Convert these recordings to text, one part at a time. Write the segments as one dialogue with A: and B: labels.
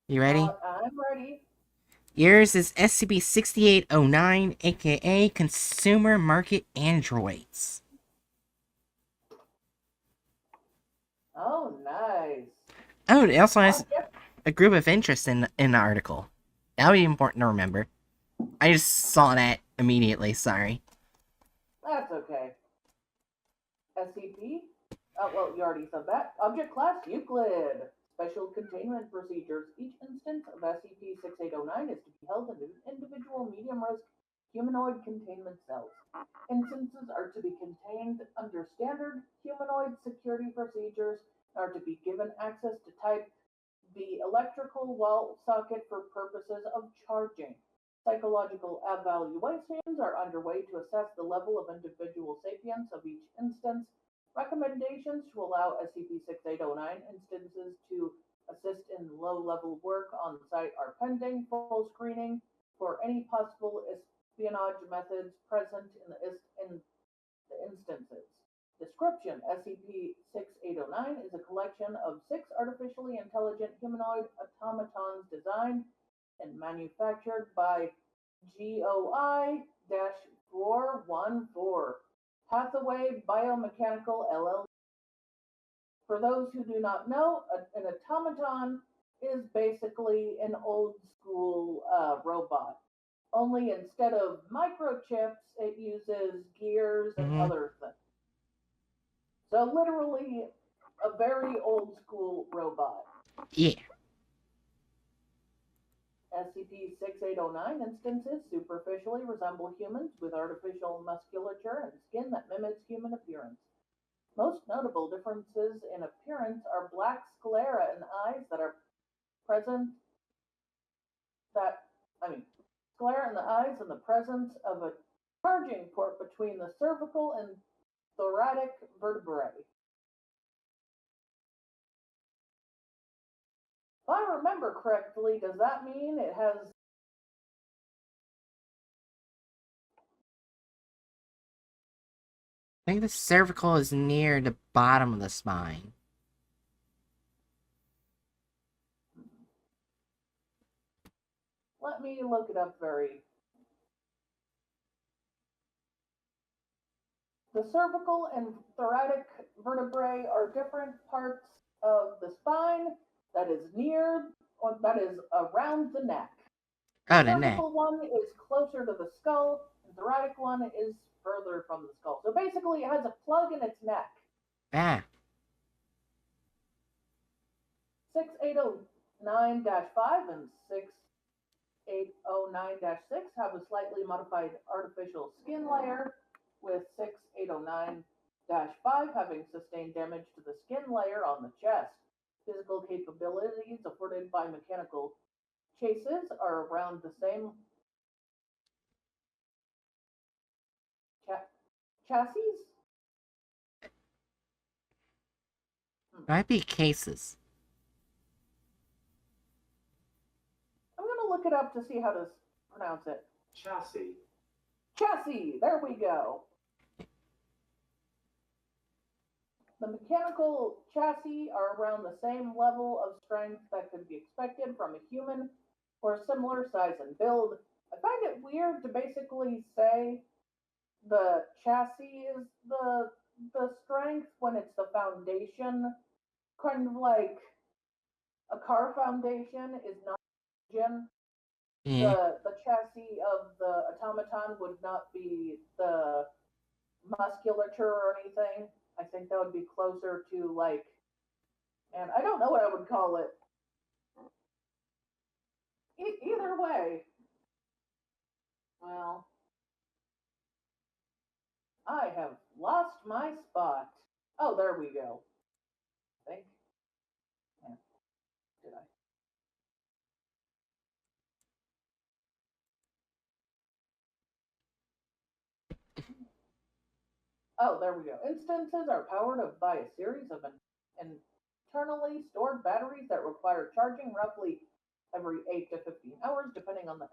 A: You ready?
B: I'm ready.
A: Yours is SCP-6809, aka Consumer Market Androids.
B: Oh, nice.
A: Oh, it also has
B: Object.
A: a group of interest in the article. That would be important to remember. I just saw that immediately, sorry.
B: That's okay. SCP. Well, you already said that. Object class Euclid. Special containment procedures. Each instance of SCP-6809 is to be held in individual medium-risk humanoid containment cells. Instances are to be contained under standard humanoid security procedures and are to be given access to Type the electrical wall socket for purposes of charging. Psychological evaluations are underway to assess the level of individual sapience of each instance. Recommendations to allow SCP-6809 instances to assist in low-level work on site are pending. Full screening for any possible espionage methods present in the instances. Description: SCP-6809 is a collection of 6 artificially intelligent humanoid automatons designed and manufactured by GOI-414 Hathaway Biomechanical LLC. For those who do not know, an automaton is basically an old school robot. Only instead of microchips, it uses gears and
A: Mm-hmm.
B: other things. So literally a very old school robot.
A: Yeah.
B: SCP-6809 instances superficially resemble humans with artificial musculature and skin that mimics human appearance. Most notable differences in appearance are black sclera and eyes that are present that I mean sclera in the eyes and the presence of a charging port between the cervical and thoracic vertebrae. If I remember correctly, does that mean it has?
A: I think the cervical is near the bottom of the spine.
B: Let me look it up very. The cervical and thoracic vertebrae are different parts of the spine that is near or that is around the neck. The
A: Oh, the neck.
B: cervical one is closer to the skull, and the thoracic one is further from the skull. So basically, it has a plug in its neck.
A: Ah.
B: 6809 5 and 6809 6 have a slightly modified artificial skin layer, with 6809 5 having sustained damage to the skin layer on the chest. Physical capabilities afforded by mechanical chases are around the same cha- chassis. Hmm.
A: Might be cases.
B: I'm going to look it up to see how to pronounce it.
C: Chassis.
B: Chassis, there we go. The mechanical chassis are around the same level of strength that could be expected from a human or similar size and build. I find it weird to basically say the chassis is the strength when it's the foundation, kind of like a car foundation is not engine.
A: Yeah.
B: The chassis of the automaton would not be the musculature or anything. I think that would be closer to like, and I don't know what I would call it. Either way, well, I have lost my spot. Oh, there we go. I think. Yeah, did I? Oh, there we go. Instances are powered up by a series of internally stored batteries that require charging roughly every 8 to 15 hours, depending on the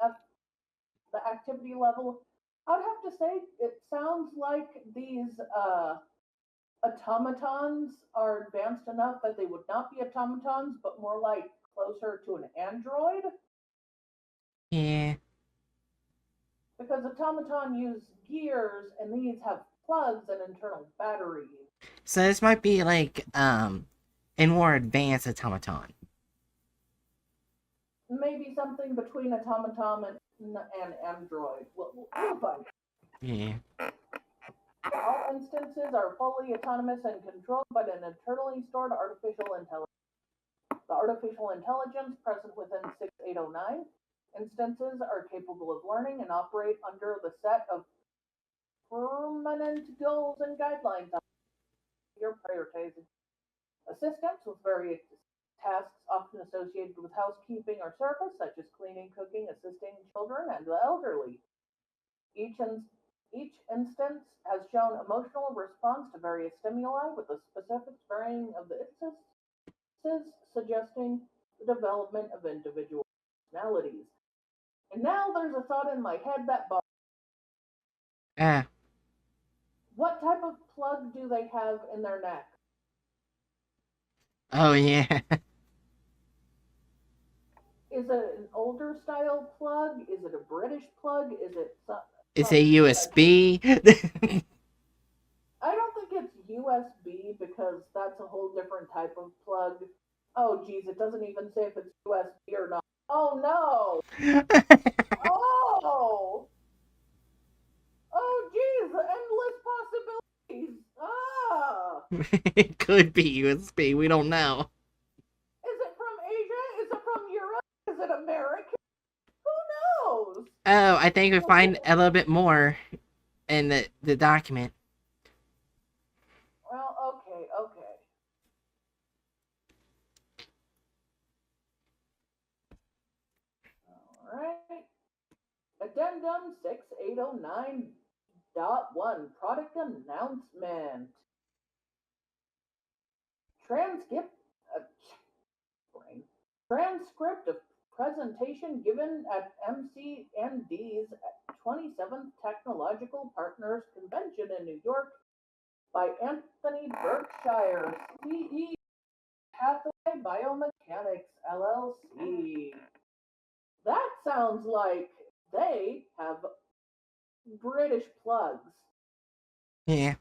B: activity level. I would have to say it sounds like these automatons are advanced enough that they would not be automatons, but more like closer to an android?
A: Yeah.
B: Because automaton use gears and these have plugs and internal batteries.
A: So this might be like a more advanced automaton.
B: Maybe something between automaton and android. We'll find.
A: Yeah.
B: All instances are fully autonomous and controlled by an internally stored artificial intelligence. The artificial intelligence present within 6809 instances are capable of learning and operate under the set of permanent goals and guidelines you're prioritizing. Assistance with various tasks often associated with housekeeping or service, such as cleaning, cooking, assisting children and the elderly. Each, each instance has shown emotional response to various stimuli, with the specifics varying of the instances, suggesting the development of individual personalities. And now there's a thought in my head that
A: Ah.
B: what type of plug do they have in their neck?
A: Oh yeah.
B: Is it an older style plug? Is it a British plug? Is it
A: It's
B: some
A: a USB.
B: I don't think it's USB because that's a whole different type of plug. Oh geez, it doesn't even say if it's USB or not. Oh no! Oh! Oh geez, endless possibilities! Ah!
A: It could be USB. We don't know.
B: Is it from Asia? Is it from Europe? Is it American? Who knows?
A: Oh, I think we find a little bit more in the document.
B: Well, okay, okay. Alright. Addendum 6809.1 Product Announcement. Transcript, uh, transcript of presentation given at MCND's 27th Technological Partners Convention in New York by Anthony Berkshire, CEO, Hathaway Biomechanics, LLC. That sounds like they have British plugs.
A: Yeah.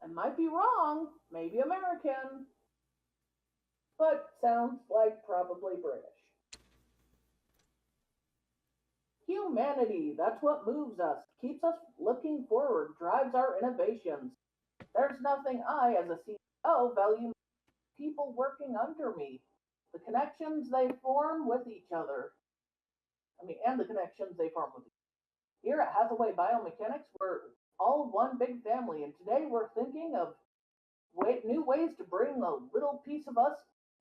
B: I might be wrong, maybe American, but sounds like probably British. Humanity, that's what moves us, keeps us looking forward, drives our innovations. There's nothing I, as a CEO, value people working under me. The connections they form with each other. And the connections they form with each other. Here at Hathaway Biomechanics, we're all one big family, and today we're thinking of new ways to bring a little piece of us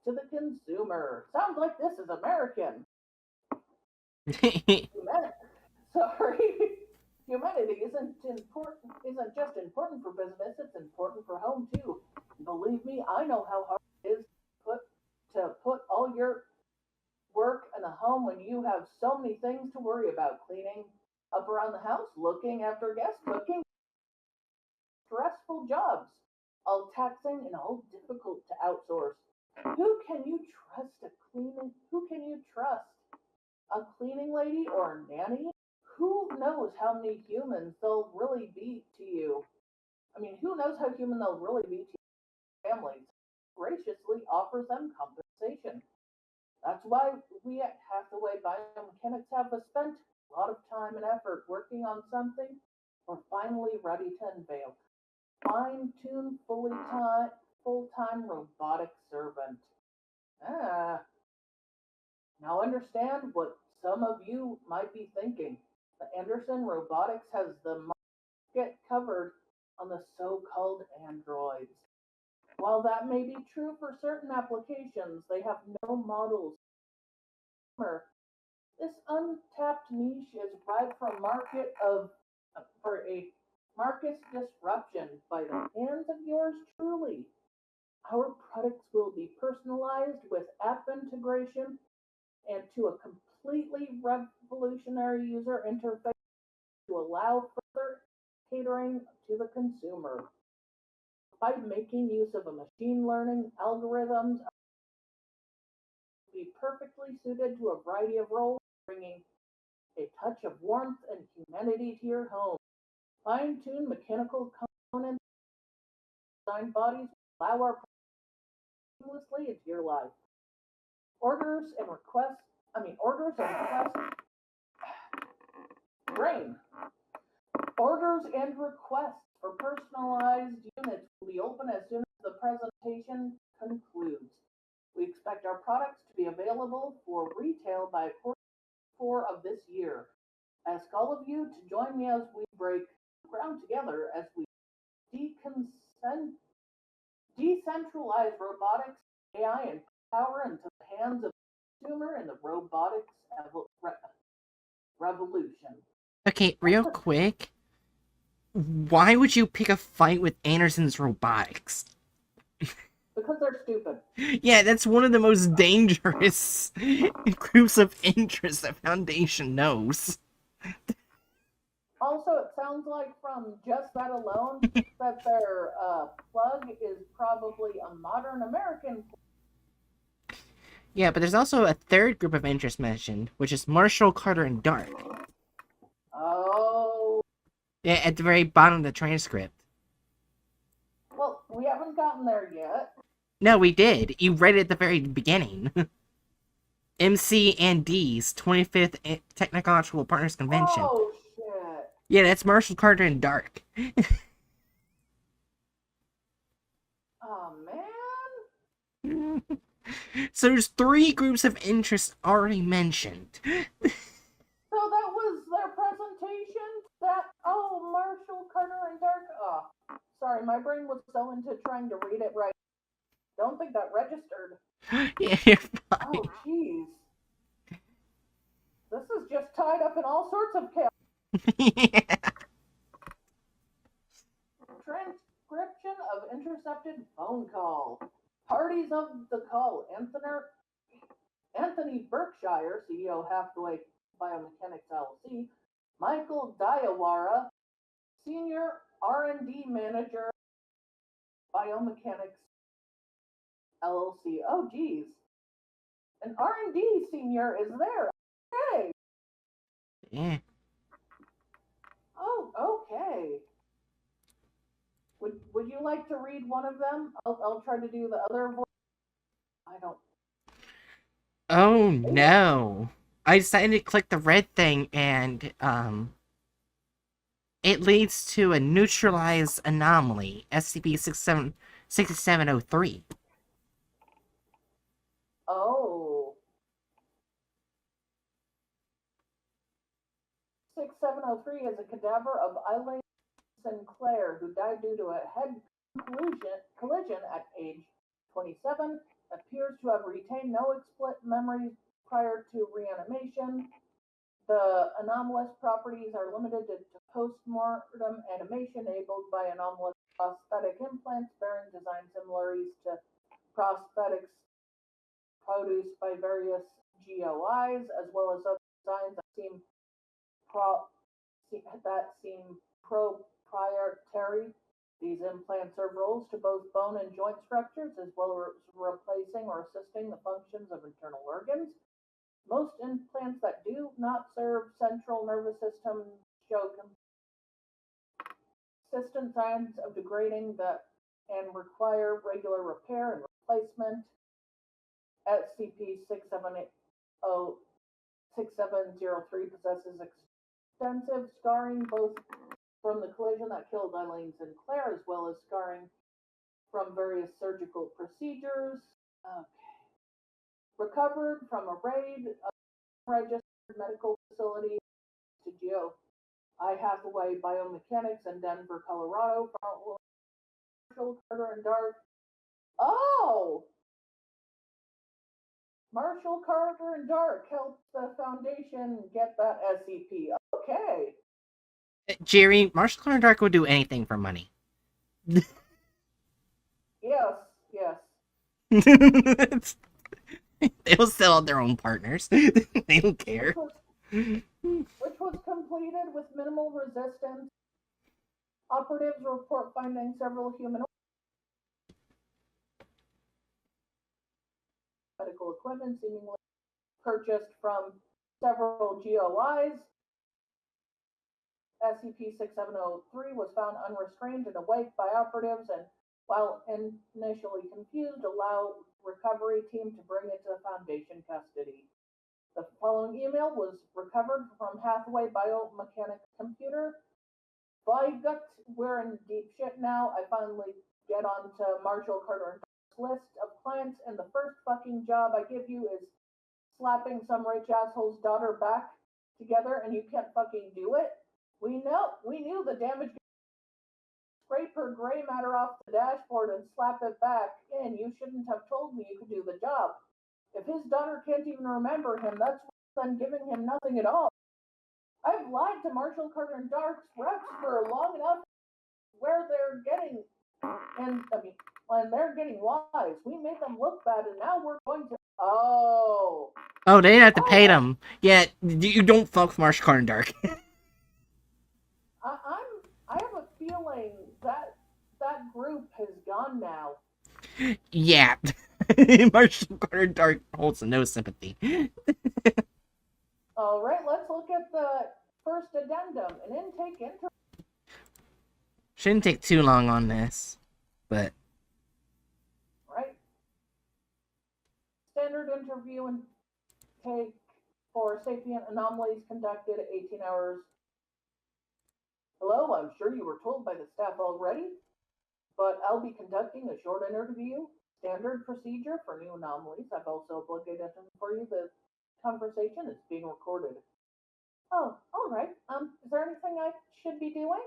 B: to the consumer. Sounds like this is American. Sorry. Humanity isn't just important for business, it's important for home too. Believe me, I know how hard it is to put all your work in a home when you have so many things to worry about. Cleaning up around the house, looking after guests, cooking, stressful jobs, all taxing and all difficult to outsource. Who can you trust a cleaning? Who can you trust? A cleaning lady or a nanny? Who knows how many humans they'll really be to you? Who knows how human they'll really be to your families? Graciously offers them compensation. That's why we at Hathaway Biomechanics have spent a lot of time and effort working on something we're finally ready to unveil. Fine-tuned, full-time robotic servant. Ah, now understand what some of you might be thinking. The Anderson Robotics has the market covered on the so-called androids. While that may be true for certain applications, they have no models. This untapped niche is ripe for a market disruption by the hands of yours truly. Our products will be personalized with app integration and to a completely revolutionary user interface to allow further catering to the consumer. By making use of a machine learning algorithms, be perfectly suited to a variety of roles, bringing a touch of warmth and humanity to your home. Fine-tuned mechanical components, designed bodies allow our seamlessly into your life. Orders and requests. Orders and requests. Brain. Orders and requests for personalized units will be open as soon as the presentation concludes. We expect our products to be available for retail by Q4 of this year. Ask all of you to join me as we break ground together as we decentralize robotics, AI, and power into the hands of the consumer in the robotics revolution.
A: Okay, real quick. Why would you pick a fight with Anderson's robotics?
B: Because they're stupid.
A: Yeah, that's one of the most dangerous groups of interest that Foundation knows.
B: Also, it sounds like from just that alone that their plug is probably a modern American.
A: Yeah, but there's also a third group of interest mentioned, which is Marshall, Carter, and Dark.
B: Oh.
A: Yeah, at the very bottom of the transcript.
B: Well, we haven't gotten there yet.
A: No, we did. You read it at the very beginning. MC and D's 25th Technological Partners Convention.
B: Oh, shit.
A: Yeah, that's Marshall, Carter, and Dark.
B: Oh, man.
A: So there's 3 groups of interest already mentioned.
B: So that was their presentation? Marshall, Carter, and Dark? Oh, sorry, my brain was so into trying to read it right. Don't think that registered.
A: Yeah, you're fine.
B: Oh, jeez. This is just tied up in all sorts of chaos.
A: Yeah.
B: Transcription of intercepted phone call. Parties of the call. Anthony Berkshire, CEO Hathaway Biomechanics LLC. Michael Diawara, Senior R&D Manager, Biomechanics LLC. Oh, geez. An R&D senior is there. Okay.
A: Yeah.
B: Oh, okay. Would you like to read one of them? I'll try to do the other voice. I don't.
A: Oh no. I decided to click the red thing and it leads to a neutralized anomaly, SCP-6703.
B: Oh. 6703 is a cadaver of Eileen Sinclair, who died due to a head collision at age 27, appears to have retained no explicit memories prior to reanimation. The anomalous properties are limited to post-mortem animation enabled by anomalous prosthetic implants bearing design similarities to prosthetics produced by various GOIs, as well as other designs that seem proprietary. These implants serve roles to both bone and joint structures, as well as replacing or assisting the functions of internal organs. Most implants that do not serve central nervous system show consistent signs of degrading and require regular repair and replacement. SCP-6703 possesses extensive scarring both from the collision that killed Eileen Sinclair, as well as scarring from various surgical procedures. Okay. Recovered from a raid of registered medical facility to GOI Hathaway Biomechanics in Denver, Colorado. Marshall, Carter, and Dark. Oh! Marshall, Carter, and Dark helped the Foundation get that SCP. Okay.
A: Jerry, Marshall, Carter, and Dark would do anything for money.
B: Yes.
A: They'll sell out their own partners. They don't care.
B: Which was completed with minimal resistance. Operatives report finding several human medical equipment seemingly purchased from several GOIs. SCP-6703 was found unrestrained and awake by operatives, and while initially confused, allowed recovery team to bring it to Foundation custody. The following email was recovered from Hathaway Biomechanics computer. By gut, we're in deep shit now. I finally get onto Marshall Carter and Dark's list of clients, and the first fucking job I give you is slapping some rich asshole's daughter back together, and you can't fucking do it. We knew the damage. Scrape her gray matter off the dashboard and slap it back in. You shouldn't have told me you could do the job. If his daughter can't even remember him, that's worse than giving him nothing at all. I've lied to Marshall Carter and Dark's reps for long enough where they're getting, and they're getting wise. We made them look bad, and now we're going to. Oh,
A: they didn't have to pay them. Yeah, you don't fuck with Marshall Carter and Dark.
B: I have a feeling that group has gone now.
A: Yeah. Marshall Carter and Dark holds no sympathy.
B: All right, let's look at the first addendum, an intake interview.
A: Shouldn't take too long on this, but.
B: Right. Standard interview and take for sapient anomalies conducted 18 hours. Hello, I'm sure you were told by the staff already, but I'll be conducting a short interview. Standard procedure for new anomalies. I've also uploaded for you. The conversation is being recorded. Oh, all right. Is there anything I should be doing?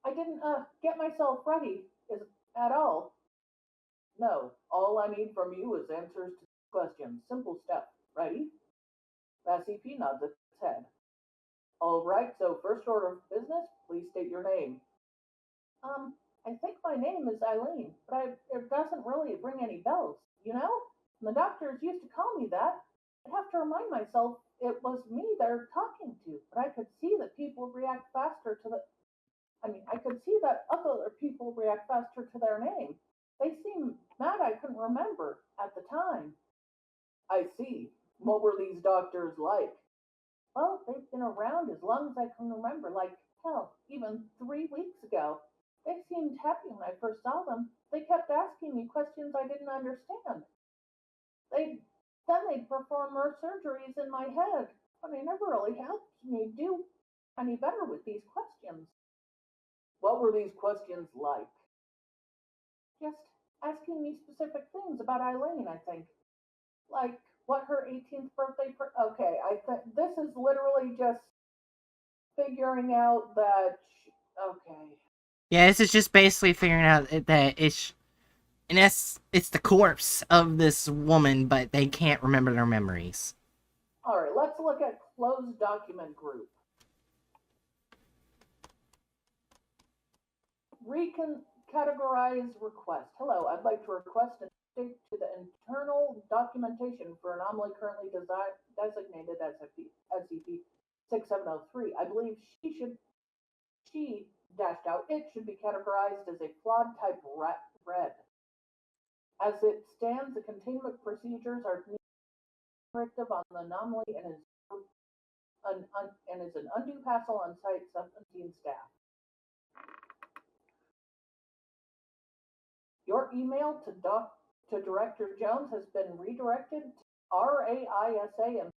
B: I didn't get myself ready at all. No, all I need from you is answers to questions. Simple stuff. Ready? SCP nods its head. All right, so first order of business, please state your name. I think my name is Eileen, but it doesn't really ring any bells, you know? The doctors used to call me that. I'd have to remind myself it was me they're talking to, but I could see that people react faster to I could see that other people react faster to their name. They seemed mad I couldn't remember at the time. I see. What were these doctors like? Well, they've been around as long as I can remember, like, hell, even 3 weeks ago. They seemed happy when I first saw them. They kept asking me questions I didn't understand. Then they'd perform more surgeries in my head, but they never really helped me do any better with these questions. What were these questions like? Just asking me specific things about Eileen, I think. Like what her 18th birthday. Okay, I think this is literally just figuring out that. Okay.
A: Yeah, this is just basically figuring out that it's the corpse of this woman, but they can't remember their memories.
B: All right, let's look at closed document group. Categorize request. Hello, I'd like to request an update to the internal documentation for anomaly currently designated as SCP-6703. I believe she dashed out, it should be categorized as a flawed type red. As it stands, the containment procedures are restrictive on the anomaly and is an undue hassle on Site 17 staff. Your email to Director Jones has been redirected to RAISA and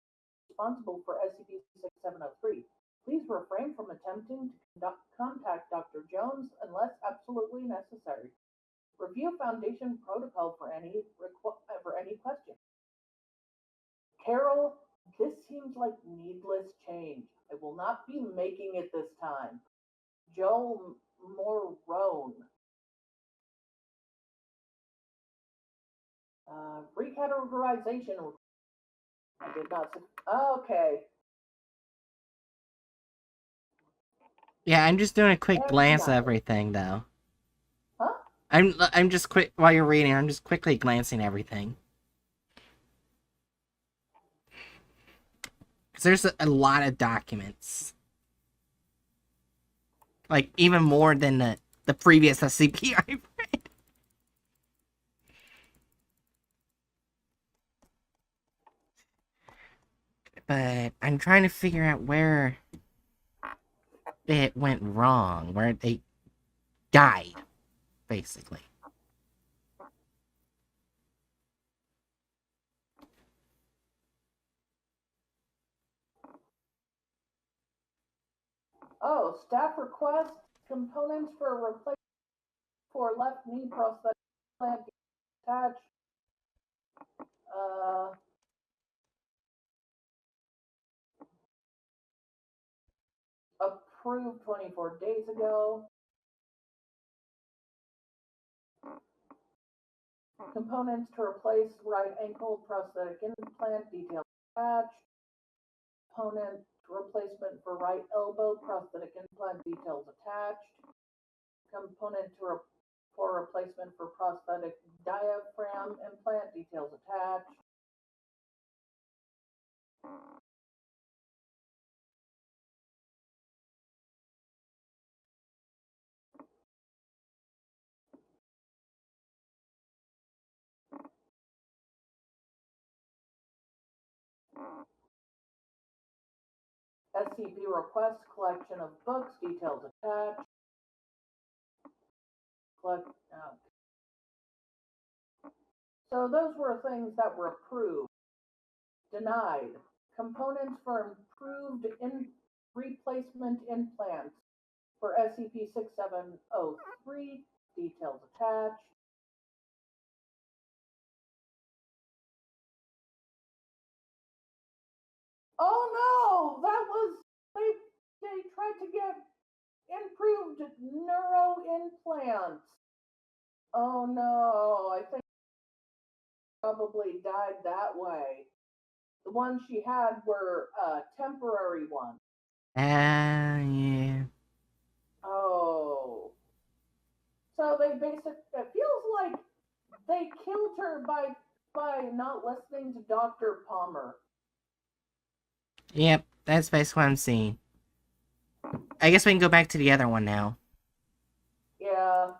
B: responsible for SCP-6703. Please refrain from attempting to contact Dr. Jones unless absolutely necessary. Review Foundation protocol for any question. Carol, this seems like needless change. I will not be making it this time. Joel Morone. Recategorization. I did not. Okay.
A: Yeah, I'm just doing a quick glance at everything, though.
B: Huh?
A: I'm just while you're reading. I'm just quickly glancing at everything. Because there's a lot of documents, like even more than the previous SCP I've read. but I'm trying to figure out where it went wrong, where they died, basically.
B: Oh, staff request components for replacement for left knee prosthetic implant attached. Approved 24 days ago. Components to replace right ankle prosthetic implant details attached. Component replacement for right elbow prosthetic implant details attached. Component for replacement for prosthetic diaphragm implant details attached. SCP request collection of books details attached. So those were things that were approved. Denied. Components for improved replacement implants for SCP-6703 details attached. Oh no, that was they tried to get improved neuro implants. Oh no, I think probably died that way. The ones she had were temporary ones.
A: Yeah.
B: Oh. So they basically, it feels like they killed her by not listening to Dr. Palmer.
A: Yep, that's basically what I'm seeing. I guess we can go back to the other one now.
B: Yeah.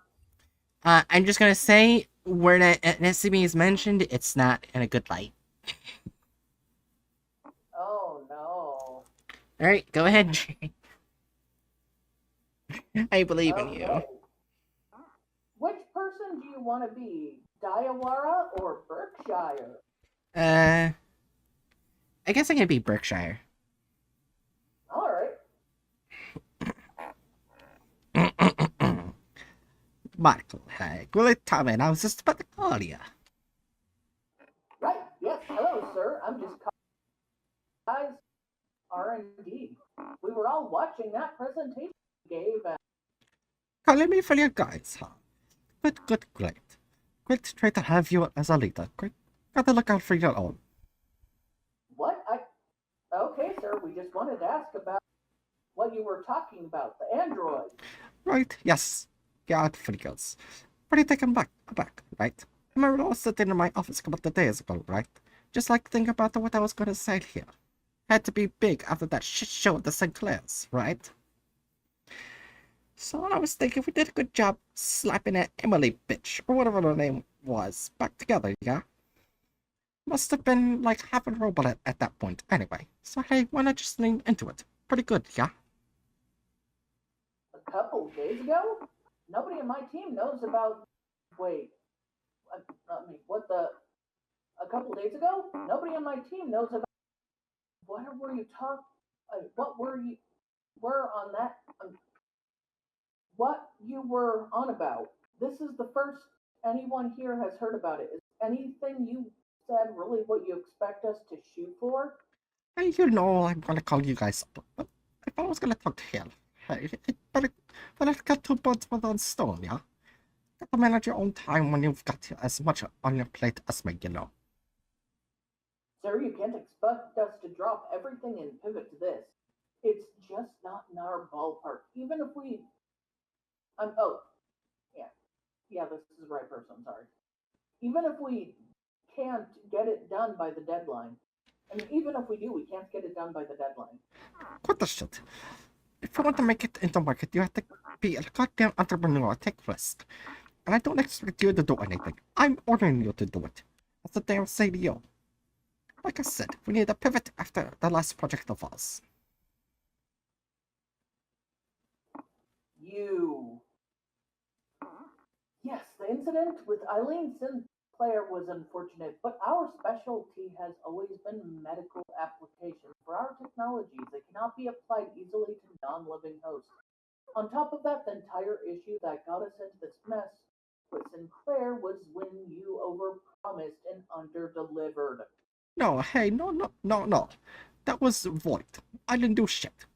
A: I'm just gonna say, where an SCP is mentioned, it's not in a good light.
B: Oh no.
A: Alright, go ahead, Jay. I believe in you.
B: Which person do you want to be? Diawara or Berkshire?
A: I guess I can be Berkshire.
B: Alright.
A: Michael, hey, good time, I was just about to call you.
B: Right, yes, hello sir. I'm just guys are indeed. We were all watching that presentation you gave and
A: Calling me for your guys, huh? Good, great. Great to try to have you as a leader. Great. Gotta look out for your own.
B: what? Okay, sir, we just wanted to ask about what you were talking about, the android.
A: Right, yes. God figures. Pretty taken back, right? I remember I was sitting in my office a couple of days ago, right? Just like thinking about what I was gonna say here. Had to be big after that shit show at the Sinclairs, right? So I was thinking we did a good job slapping that Emily bitch, or whatever her name was, back together, yeah? Must have been like half a robot at that point, anyway. So hey, why not just lean into it? Pretty good, yeah?
B: A couple days ago? Nobody on my team knows about. Wait. I mean, what the. A couple days ago? Nobody on my team knows about. What were you talking. What were you. Were on that. What you were on about. This is the first anyone here has heard about it. Is anything you said really what you expect us to shoot for?
A: Hey, you know I'm gonna call you guys up, but if I was gonna talk to him, hey, better get two birds with one stone, yeah? Gotta manage your own time when you've got as much on your plate as me, you know.
B: Sir, you can't expect us to drop everything and pivot to this. It's just not in our ballpark. Even if we. Oh, yeah. Yeah, this is the right person. I'm sorry. Even if we can't get it done by the deadline. I mean, even if we do, we can't get it done by the deadline.
A: What the shit? If you want to make it into market, you have to be a goddamn entrepreneur, take risk. And I don't expect you to do anything. I'm ordering you to do it. That's the damn CDO. Like I said, we need a pivot after the last project of ours.
B: You. Yes, the incident with Eileen Sinclair was unfortunate, but our specialty has always been medical application. For our technologies, they cannot be applied easily to non-living hosts. On top of that, the entire issue that got us into this mess with Sinclair was when you overpromised and underdelivered.
A: No, hey, no. That was Void. I didn't do shit.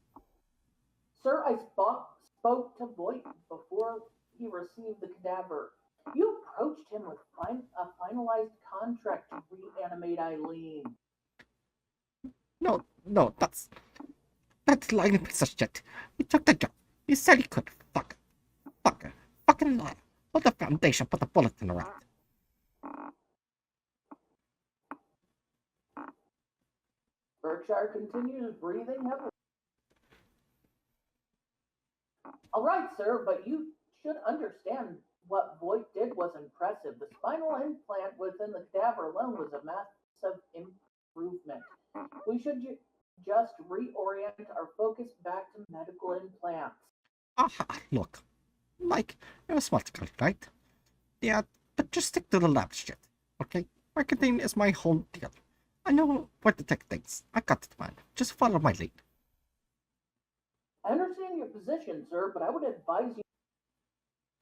B: Sir, I spoke to Voight before he received the cadaver. You approached him with a finalized contract to reanimate Eileen.
A: No, that's lying piece of shit. He took the job. He said he could. Fucking liar. Let the Foundation put the bullet in the round.
B: Berkshire continues breathing heavily. All right, sir, but you should understand what Voight did was impressive. The spinal implant within the cadaver alone was a massive improvement. We should just reorient our focus back to medical implants.
A: Aha, look. Mike, you're a smart guy, right? Yeah, but just stick to the lab shit, okay? Marketing is my whole deal. I know where to take things. I got it, man. Just follow my lead.
B: I understand your position, sir, but I would advise you.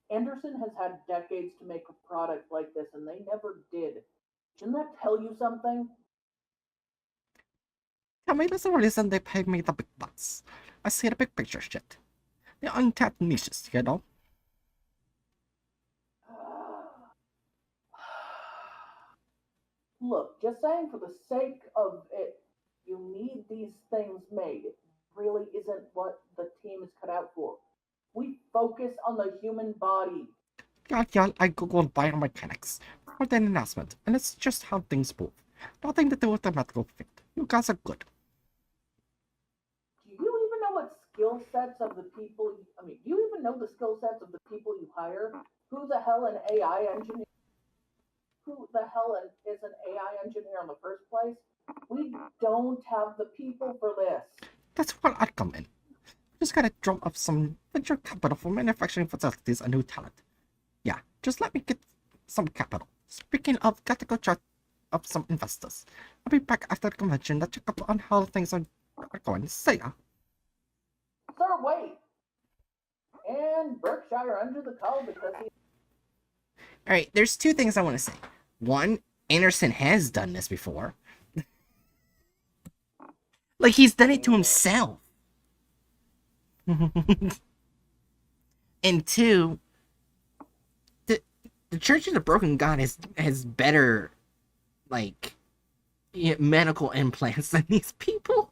B: Anderson has had decades to make a product like this, and they never did. Shouldn't that tell you something?
A: Tell me there's a reason they paid me the big bucks. I see the big picture shit. The untapped niches, you know?
B: Look, just saying for the sake of it, you need these things made. It really isn't what the team is cut out for. We focus on the human body.
A: Yeah, I googled biomechanics for the announcement, and it's just how things move. Nothing to do with the medical field. You guys are good.
B: Do you even know what skill sets of the people, do you even know the skill sets of the people you hire? Who the hell an AI engineer? Who the hell is an AI engineer in the first place? We don't have the people for this.
A: That's where I come in. Just gotta drum up some venture capital for manufacturing facilities and new talent. Yeah, just let me get some capital. Speaking of, gotta go chat up some investors. I'll be back after the convention to check up on how things are going. See ya.
B: Sir, wait! And Berkshire under the call because he.
A: Alright, there's two things I want to say. One, Anderson has done this before. Like, he's done it to himself. And two, the Church of the Broken God has better, like, medical implants than these people.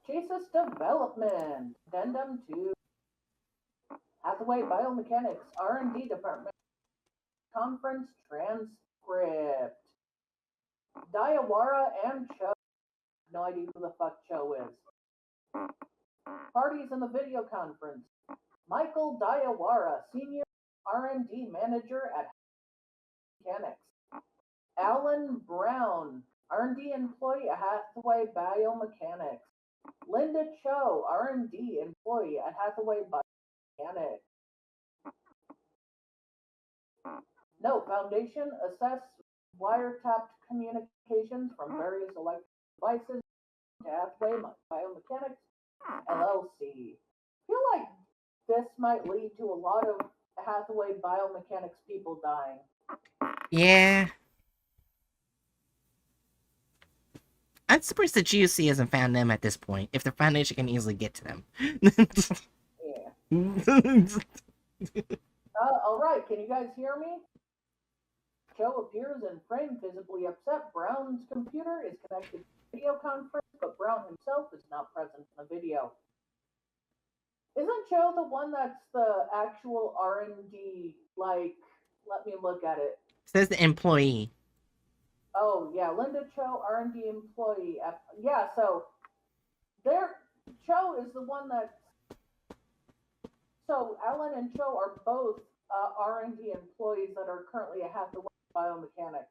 B: Jesus Development, Addendum 2, Hathaway Biomechanics, R&D Department, Conference Transcript, Diawara and Cho. No idea who the fuck Cho is. Parties in the video conference. Michael Diawara, Senior R&D Manager at Mechanics. Alan Brown, R&D Employee at Hathaway Biomechanics. Linda Cho, R&D Employee at Hathaway Biomechanics. No, Foundation assess wiretapped communications from various electronic devices to Hathaway Biomechanics LLC. I feel like this might lead to a lot of Hathaway Biomechanics people dying.
A: Yeah. I'm surprised the GUC hasn't found them at this point, if the Foundation can easily get to them.
B: Yeah. Alright, can you guys hear me? Joe appears in frame, visibly upset. Brown's computer is connected to the video conference, but Brown himself is not present in the video. Isn't Joe the one that's the actual R&D, like, let me look at it.
A: Says the employee.
B: Oh, yeah, Linda Cho, R&D employee. Yeah, so, Cho is the one that. So, Alan and Cho are both R&D employees that are currently at Hathaway Biomechanics.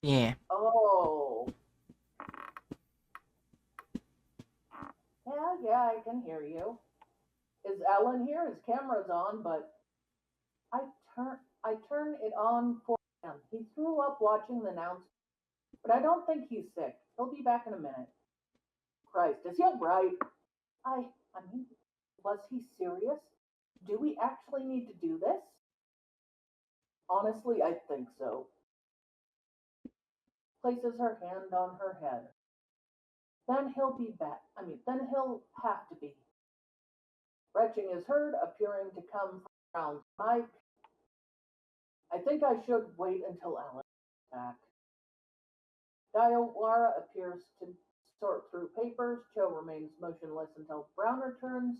A: Yeah.
B: Oh. Yeah, I can hear you. Is Alan here? His camera's on, but I turn it on for him. He threw up watching the announcement, but I don't think he's sick. He'll be back in a minute. Christ, is he alright? I mean, was he serious? Do we actually need to do this? Honestly, I think so. Places her hand on her head. Then he'll be back. Then he'll have to be. Retching is heard, appearing to come from around my. I think I should wait until Alan is back. Diawara appears to sort through papers. Cho remains motionless until Brown returns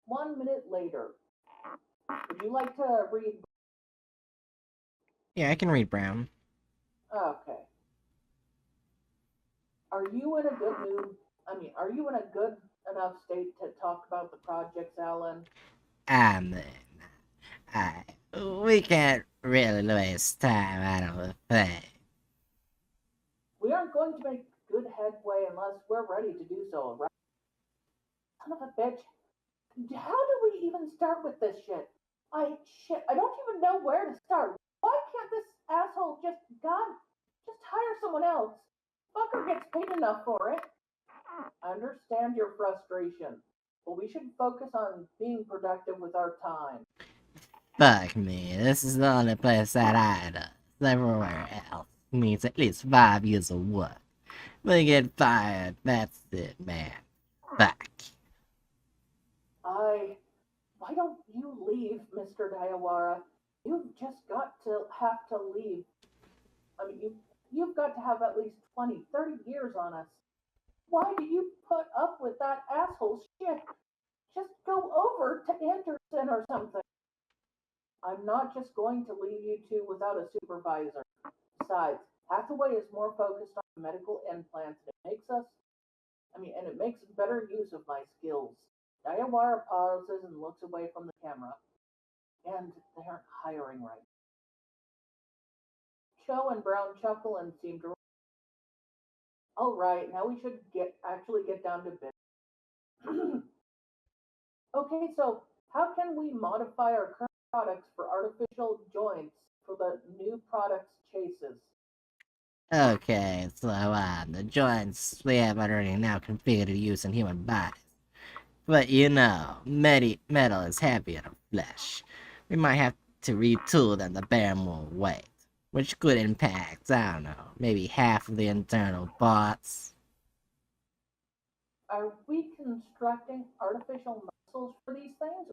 B: 1 minute later. Would you like to read?
A: Yeah, I can read Brown.
B: Okay. Are you in a good mood? Are you in a good enough state to talk about the projects, Alan?
A: I, we can't really waste time, I don't think.
B: We aren't going to make good headway unless we're ready to do so, right? Son of a bitch. How do we even start with this shit? I don't even know where to start. Why can't this asshole just hire someone else? Fucker gets paid enough for it. I understand your frustration, but we should focus on being productive with our time.
A: Fuck me, this is the only place that I know. Everywhere else needs at least 5 years of work. We get fired, that's it, man. Fuck.
B: Why don't you leave, Mr. Diawara? You've just got to have to leave. You've got to have at least 20, 30 years on us. Why do you put up with that asshole shit? Just go over to Anderson or something. I'm not just going to leave you two without a supervisor. Besides, Hathaway is more focused on medical implants, and it makes better use of my skills. Diawara pauses and looks away from the camera. And they aren't hiring right. Cho and Brown chuckle and seem to. All right, now we should get down to business. Okay, so how can we modify our current products for artificial joints for the new products chases?
A: Okay, so the joints we have already now configured to use in human bodies. But you know, metal is heavier than flesh. We might have to retool them to bear more weight, which could impact, I don't know, maybe half of the internal parts.
B: Are we constructing artificial muscles for these things?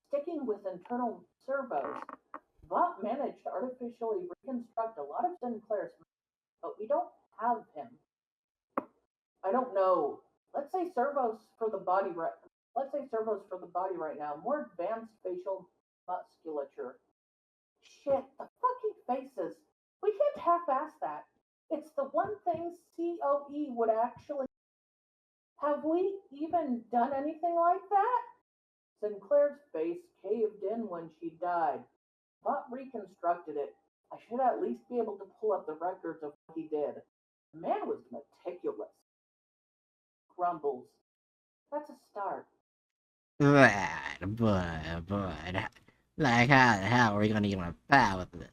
B: Sticking with internal servos. Vought managed to artificially reconstruct a lot of Sinclair's, but we don't have him. I don't know. Let's say servos for the body right. Let's say servos for the body right now. More advanced facial musculature. Shit, the fucking faces. We can't half-ass that. It's the one thing COE would actually. Have we even done anything like that? Sinclair's face caved in when she died. Not reconstructed it. I should at least be able to pull up the records of what he did. The man was meticulous. Grumbles. That's a start.
A: Boy. Like, how the hell are we gonna even power with this?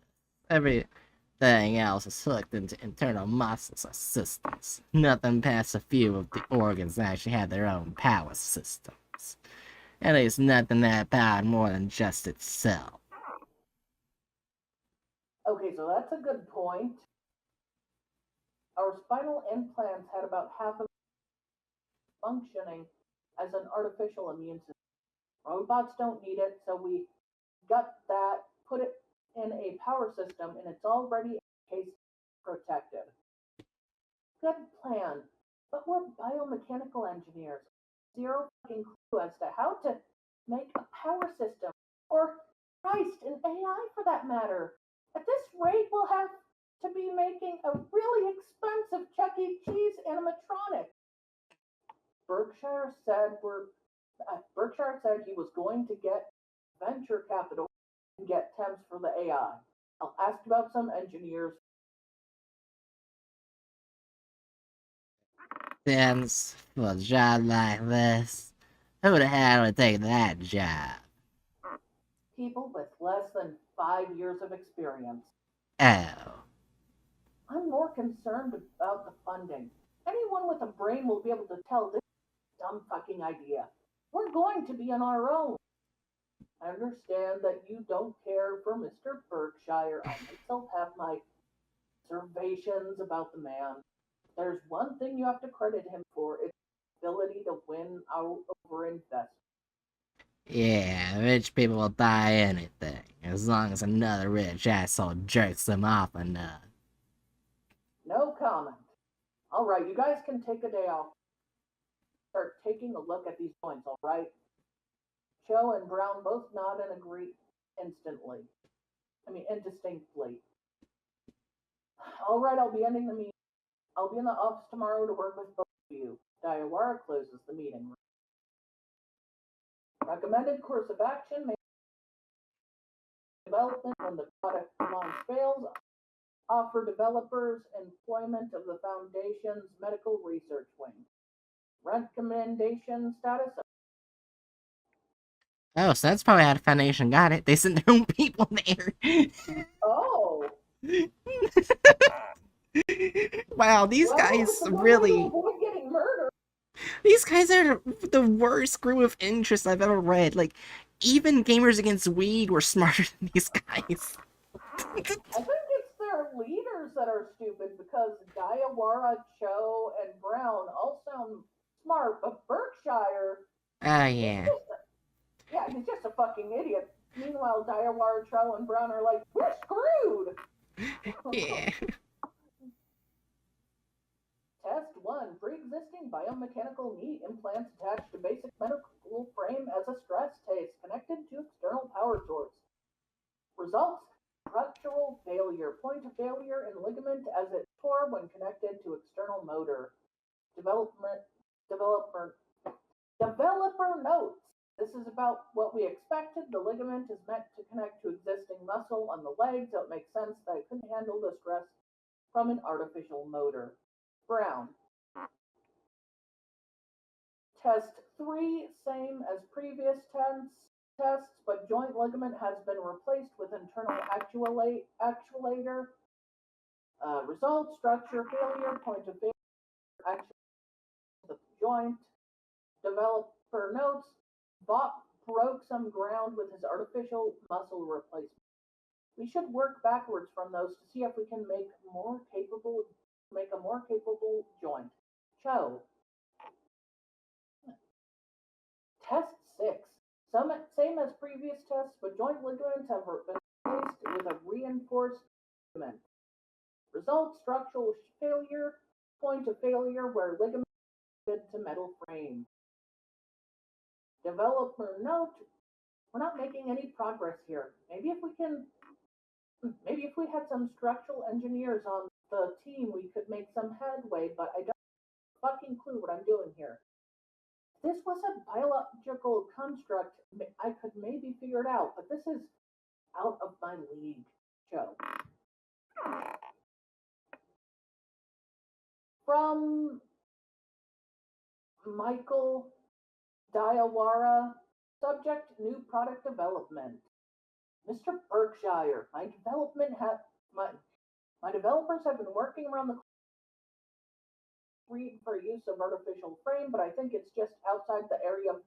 A: Everything else is hooked into internal muscles or systems. Nothing past a few of the organs actually have their own power systems. At least nothing that powered more than just itself.
B: Okay, so that's a good point. Our spinal implants had about half of functioning as an artificial immune system. Robots don't need it, so we got that, put it in a power system, and it's already case protected. Good plan, but we're biomechanical engineers. Zero fucking clue as to how to make a power system, or Christ, an AI for that matter. At this rate, we'll have to be making a really expensive Chuck E. Cheese animatronic. Berkshire said he was going to get venture capital and get temps for the AI. I'll ask about some engineers.
A: Sims, for a job like this, who the hell would take that job?
B: People with less than 5 years of experience.
A: Oh.
B: I'm more concerned about the funding. Anyone with a brain will be able to tell this dumb fucking idea. We're going to be on our own. I understand that you don't care for Mr. Berkshire. I myself have my observations about the man. There's one thing you have to credit him for, it's his ability to win over investment.
A: Yeah, rich people will buy anything, as long as another rich asshole jerks them off enough.
B: No comment. All right, you guys can take a day off. Start taking a look at these points, all right? Cho and Brown both nod and agree indistinctly. All right, I'll be ending the meeting. I'll be in the office tomorrow to work with both of you. Diawara closes the meeting. Recommended course of action may development when the product launch fails. Offer developers employment of the Foundation's medical research wing. Recommendation status.
A: Oh, so that's probably how the Foundation got it. They sent their own people there.
B: Oh.
A: Wow, these
B: Well,
A: guys
B: it's a good way to
A: really.
B: avoid getting murdered.
A: These guys are the worst group of interests I've ever read. Like, even Gamers Against Weed were smarter than these guys.
B: I think it's their leaders that are stupid because Diawara, Cho, and Brown all sound smart, but Berkshire,
A: Oh,
B: he's
A: yeah.
B: he's just a fucking idiot. Meanwhile, Diawara, Cho, and Brown are like, we're screwed.
A: Yeah.
B: Test 1. Pre-existing biomechanical knee implants attached to basic medical frame as a stress test connected to external power source. Results. Structural failure. Point of failure in ligament as it tore when connected to external motor. Developer notes. This is about what we expected. The ligament is meant to connect to existing muscle on the leg, so it makes sense that it couldn't handle the stress from an artificial motor. Brown. Test 3, same as previous tests, but joint ligament has been replaced with internal actuator. Result, structure failure, point of failure, actuation of the joint. Developer notes, Bob broke some ground with his artificial muscle replacement. We should work backwards from those to see if we can make a more capable joint. Cho. Test 6. Same as previous tests, but joint ligaments have been replaced with a reinforced ligament. Result, structural failure, point of failure where ligament fit to metal frame. Developer note, we're not making any progress here. Maybe if we had some structural engineers on the team, we could make some headway, but I don't have a fucking clue what I'm doing here. If this was a biological construct, I could maybe figure it out, but this is out of my league. Joe. From Michael Diawara, subject new product development. Mr. Berkshire, my developers have been working around the clock for use of artificial frame, but I think it's just outside the area of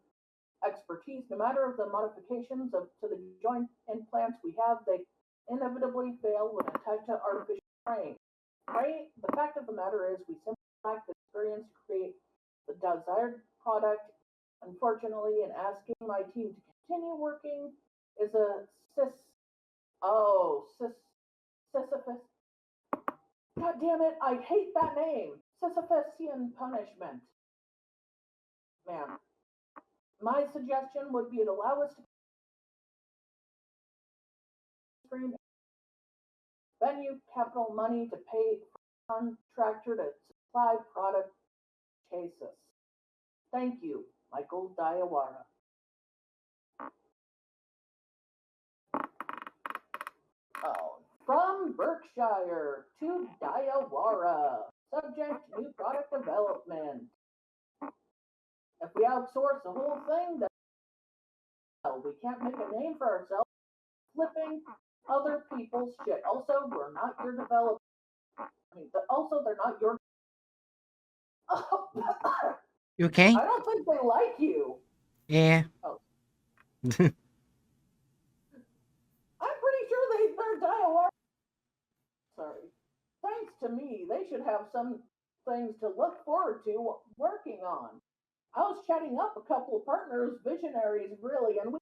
B: expertise. No matter of the modifications to the joint implants we have, they inevitably fail when attached to artificial frame. Right? The fact of the matter is we simply lack the experience to create the desired product. Unfortunately, in asking my team to continue working is a Sisyphus. God damn it, I hate that name. Sisyphusian punishment. Man, my suggestion would be to allow us to stream venue capital money to pay for contractor to supply product cases. Thank you, Michael Diawara. Oh, from Berkshire to Diawara. Subject, new product development. If we outsource the whole thing, then we can't make a name for ourselves flipping other people's shit. Also, we're not your developer. Also, they're not your.
A: You okay?
B: I don't think they like you.
A: Yeah.
B: Oh. I'm pretty sure they're Diawara. Sorry. Thanks to me, they should have some things to look forward to working on. I was chatting up a couple of partners, visionaries really, and we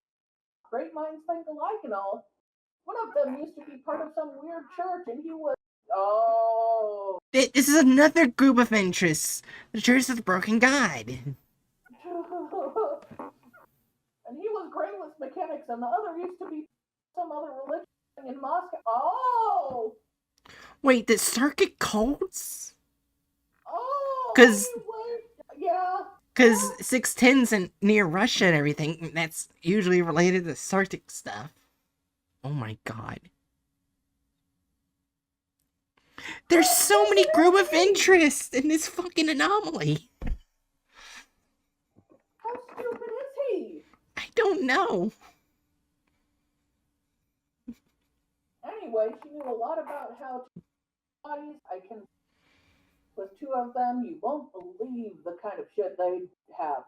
B: great minds think alike and all. One of them used to be part of some weird church, and he was. Oh.
A: This is another group of interests. The Church of the Broken God.
B: And he was brainless mechanics, and the other used to be some other religion in Moscow. Oh.
A: Wait, the circuit codes?
B: Oh.
A: Because
B: yeah.
A: Because 610's in near Russia and everything, that's usually related to Sartic stuff. Oh my god. There's so many group of interest in this fucking anomaly.
B: How stupid is he?
A: I don't know.
B: Anyway, she knew a lot about how to bodies. With two of them, you won't believe the kind of shit they have.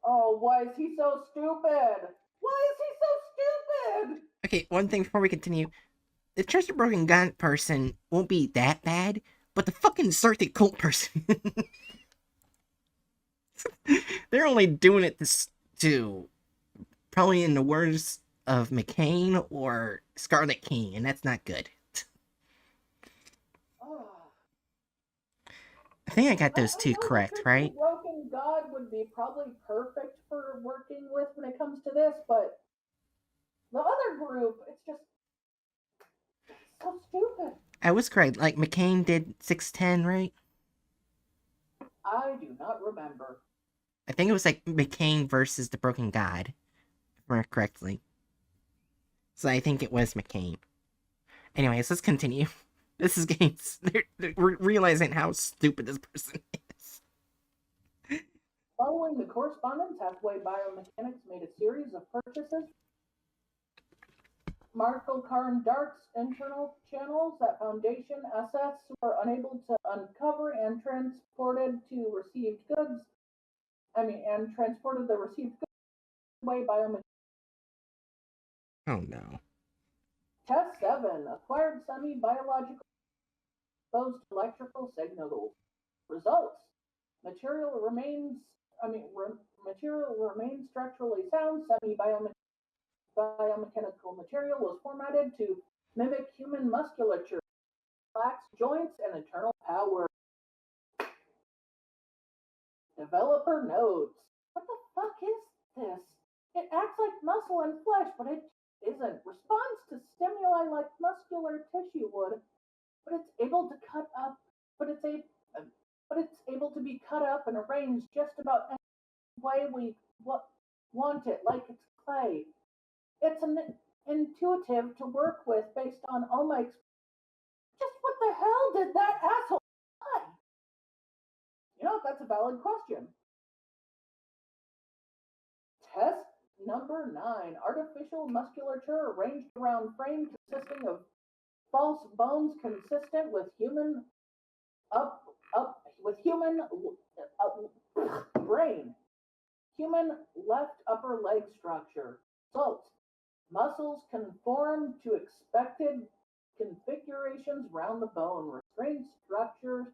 B: Oh, why is he so stupid? Why is he so stupid?
A: Okay, one thing before we continue. The Church of Broken God person won't be that bad, but the fucking Sartic cult person. They're only doing it to probably in the words of McCain or Scarlet King, and that's not good. I think I got those two correct, right?
B: Broken God would be probably perfect for working with when it comes to this, but the other group, it's just so stupid.
A: I was correct. Like McCain did 610, right?
B: I do not remember.
A: I think it was like McCain versus the Broken God, if I remember correctly. So I think it was McCain. Anyways, let's continue. This is getting... We're realizing how stupid this person is.
B: Following the correspondence, Halfway Biomechanics made a series of purchases. Marco Karn Dark's internal channels that Foundation assets were unable to uncover and transported the received goods away Biomechanics.
A: Oh no.
B: Test 7 acquired semi-biological exposed electrical signals. Results: material remains structurally sound. Biomechanical material was formatted to mimic human musculature, lacks joints and internal power. Developer notes: what the fuck is this? It acts like muscle and flesh, but it isn't. Responds to stimuli like muscular tissue would, but it's able to be cut up and arranged just about any way we want it, like it's clay. It's intuitive to work with based on all my experience. Just what the hell did that asshole say? That's a valid question. Test number 9. Artificial musculature arranged around frame consisting of false bones consistent with human brain. Human left upper leg structure. Results: muscles conform to expected configurations around the bone. Restrained structures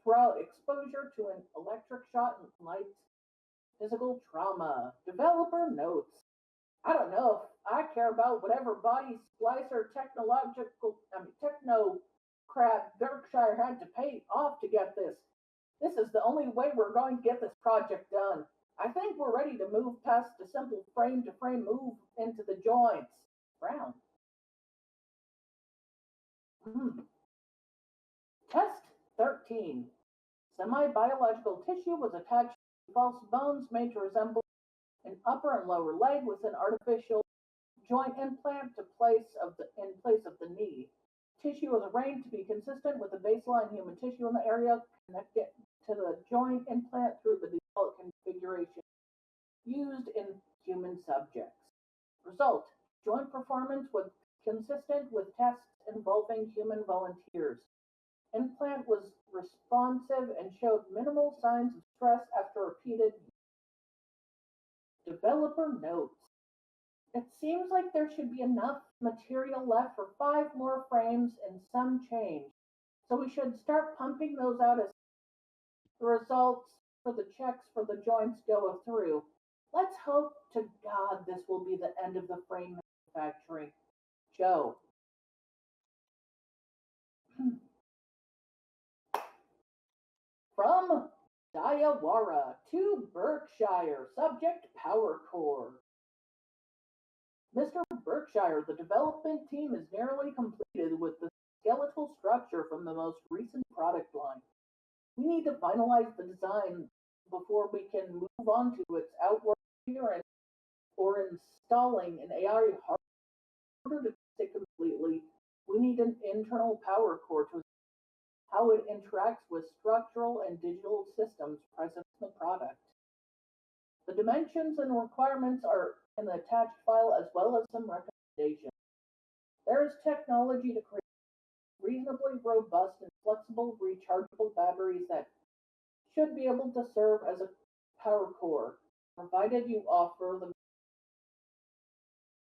B: throughout exposure to an electric shock and light physical trauma. Developer notes: I don't know if I care about whatever body splicer technocrat Berkshire had to pay off to get this. This is the only way we're going to get this project done. I think we're ready to move past the simple frame-to-frame move into the joints. Brown. Test 13. Semi-biological tissue was attached to false bones made to resemble an upper and lower leg with an artificial joint implant in place of the knee. Tissue was arranged to be consistent with the baseline human tissue in the area, connected to the joint implant through the default configuration used in human subjects. Result: joint performance was consistent with tests involving human volunteers. Implant was responsive and showed minimal signs of stress after repeated use. Developer notes: it seems like there should be enough material left for 5 more frames and some change, so we should start pumping those out as the results for the checks for the joints go through. Let's hope to God this will be the end of the frame manufacturing. Joe. From Diawara to Berkshire, subject Power Core. Mr. Berkshire, the development team is nearly completed with the skeletal structure from the most recent product line. We need to finalize the design before we can move on to its outward appearance or installing an AI hardware. In order to test it completely, we need an internal power core to how it interacts with structural and digital systems present in the product. The dimensions and requirements are in the attached file as well as some recommendations. There is technology to create reasonably robust and flexible rechargeable batteries that should be able to serve as a power core, provided you offer the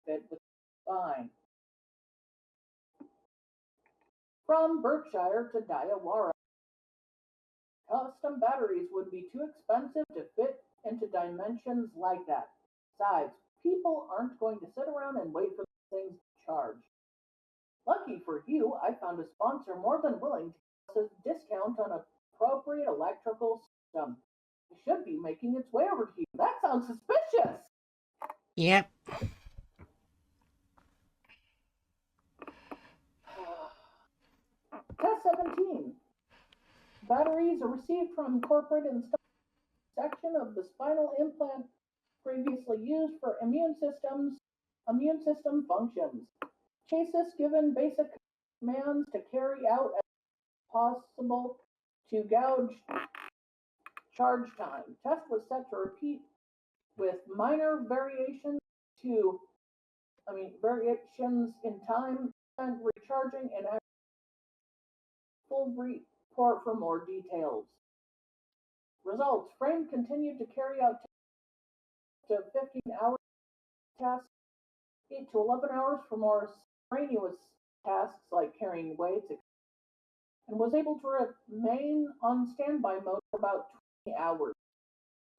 B: fit with fine. From Berkshire to Diawara, custom batteries would be too expensive to fit into dimensions like that. Besides, people aren't going to sit around and wait for things to charge. Lucky for you, I found a sponsor more than willing to give us a discount on appropriate electrical system. It should be making its way over to you. That sounds suspicious!
A: Yep.
B: Test 17. Batteries are received from corporate installation section of the spinal implant previously used for immune system functions. Chasis given basic commands to carry out as possible to gauge charge time. Test was set to repeat with minor variations in time spent recharging and full report for more details. Results: frame continued to carry out to 15-hour tasks, 8 to 11 hours for more strenuous tasks like carrying weights, and was able to remain on standby mode for about 20 hours.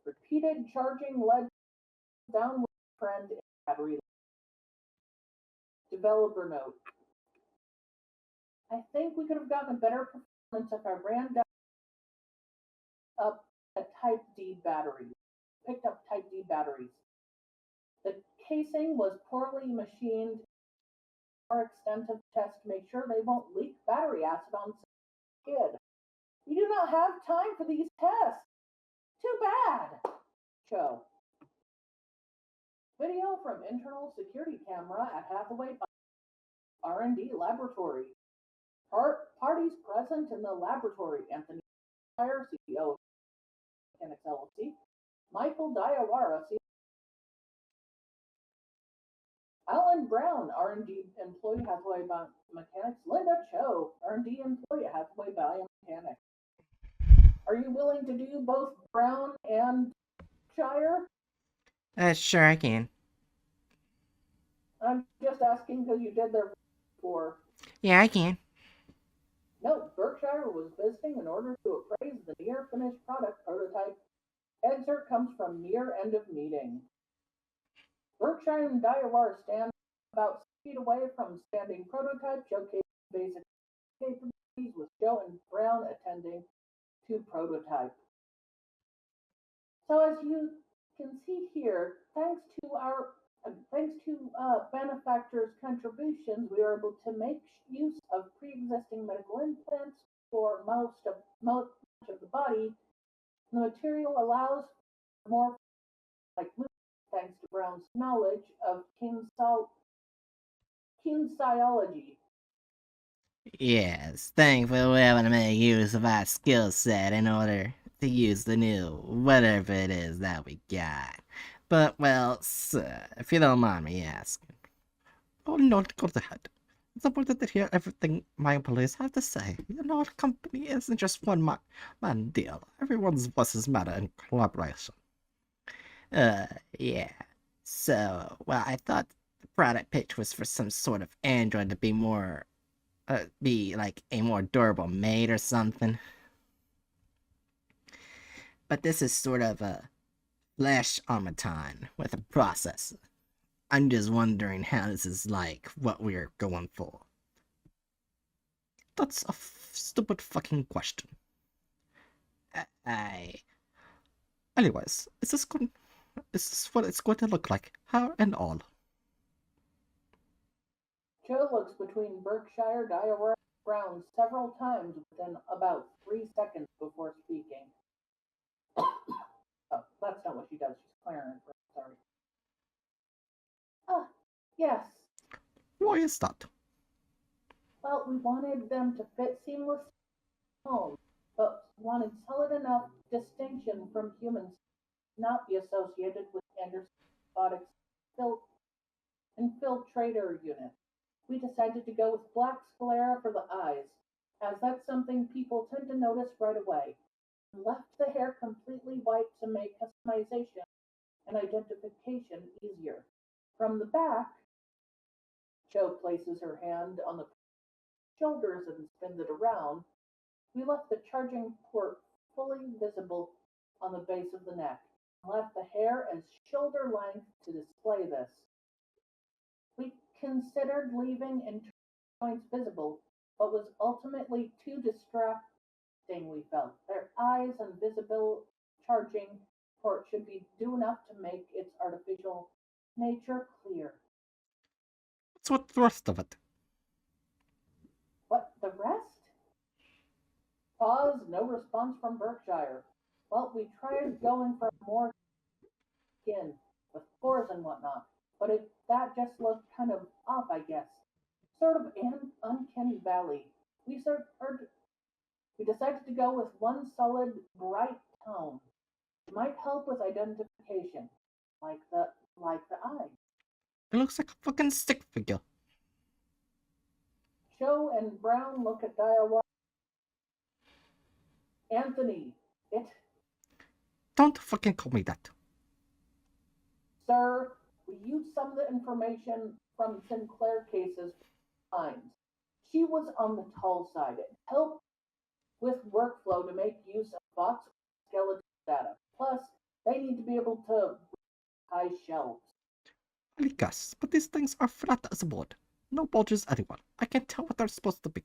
B: Repeated charging led to downward trend in battery. Developer note: I think we could have gotten a better performance if I ran down up a Type D battery, picked up Type D batteries. The casing was poorly machined. More extensive tests to make sure they won't leak battery acid on kid. We do not have time for these tests. Too bad. Cho. Video from internal security camera at Hathaway R&D laboratory. Parties present in the laboratory: Anthony Dyer, CEO of Mechanics LLC, Michael Diawara, Alan Brown, R&D employee, Hathaway Mechanics, Linda Cho, R&D employee, Hathaway Biomechanics. Are you willing to do both Brown and Shire?
A: Sure I can.
B: I'm just asking because you did there before.
A: Yeah, I can.
B: Note: Berkshire was visiting in order to appraise the near finished product prototype. Excerpt comes from near end of meeting. Berkshire and Diawara stand about 6 feet away from standing prototype, showcasing basic capabilities, with Joe and Brown attending to prototype. So as you can see here, thanks to benefactors' contributions, we were able to make use of pre-existing medical implants for much of the body. The material allows more like thanks to Brown's knowledge of king salt kinesiology.
C: Yes, thankfully we're able to make use of our skill set in order to use the new whatever it is that we got. But, well, sir, if you don't mind me asking.
A: Oh, no, go ahead. I wanted to hear everything my employees have to say. You know, our company isn't just one man deal. Everyone's voices matter in collaboration.
C: Uh, yeah. So, well, I thought the product pitch was for some sort of android to be like a more durable mate or something. But this is sort of a flesh automaton with a processor. I'm just wondering how this is like what we're going for.
A: That's a stupid fucking question.
C: I
A: Anyways, is this what it's going to look like? How and all?
B: Joe looks between Berkshire Diorama Brown several times within about 3 seconds before speaking. Oh, that's not what she does. She's clearing for sorry. Ah, yes.
A: Why is that?
B: Well, we wanted them to fit seamlessly home, but wanted solid enough distinction from humans to not be associated with Anderson Robotics infiltrator unit. We decided to go with black sclera for the eyes, as that's something people tend to notice right away. We left the hair completely white to make customization and identification easier. From the back, Jo places her hand on the shoulders and spins it around. We left the charging port fully visible on the base of the neck, and left the hair as shoulder length to display this. We considered leaving internal joints visible, but was ultimately too distracting, we felt. Their eyes and visible charging port should be do enough to make its artificial nature clear.
A: What's the rest of it?
B: What, the rest? Pause, no response from Berkshire. Well, we tried going for more skin with pores and whatnot, but that just looked kind of off, I guess. Sort of an uncanny valley. We decided to go with one solid, bright tone. It might help with identification, like the eye.
A: It looks like a fucking stick figure.
B: Cho and Brown look at Daiwa. Anthony, it,
A: Don't fucking call me that.
B: sir, we used some of the information from Sinclair cases times. She was on the tall side. It helped with workflow to make use of box skeleton data. Plus, they need to be able to high shelves.
A: I guess, but these things are flat as a board. No bulges anywhere. I can't tell what they're supposed to be.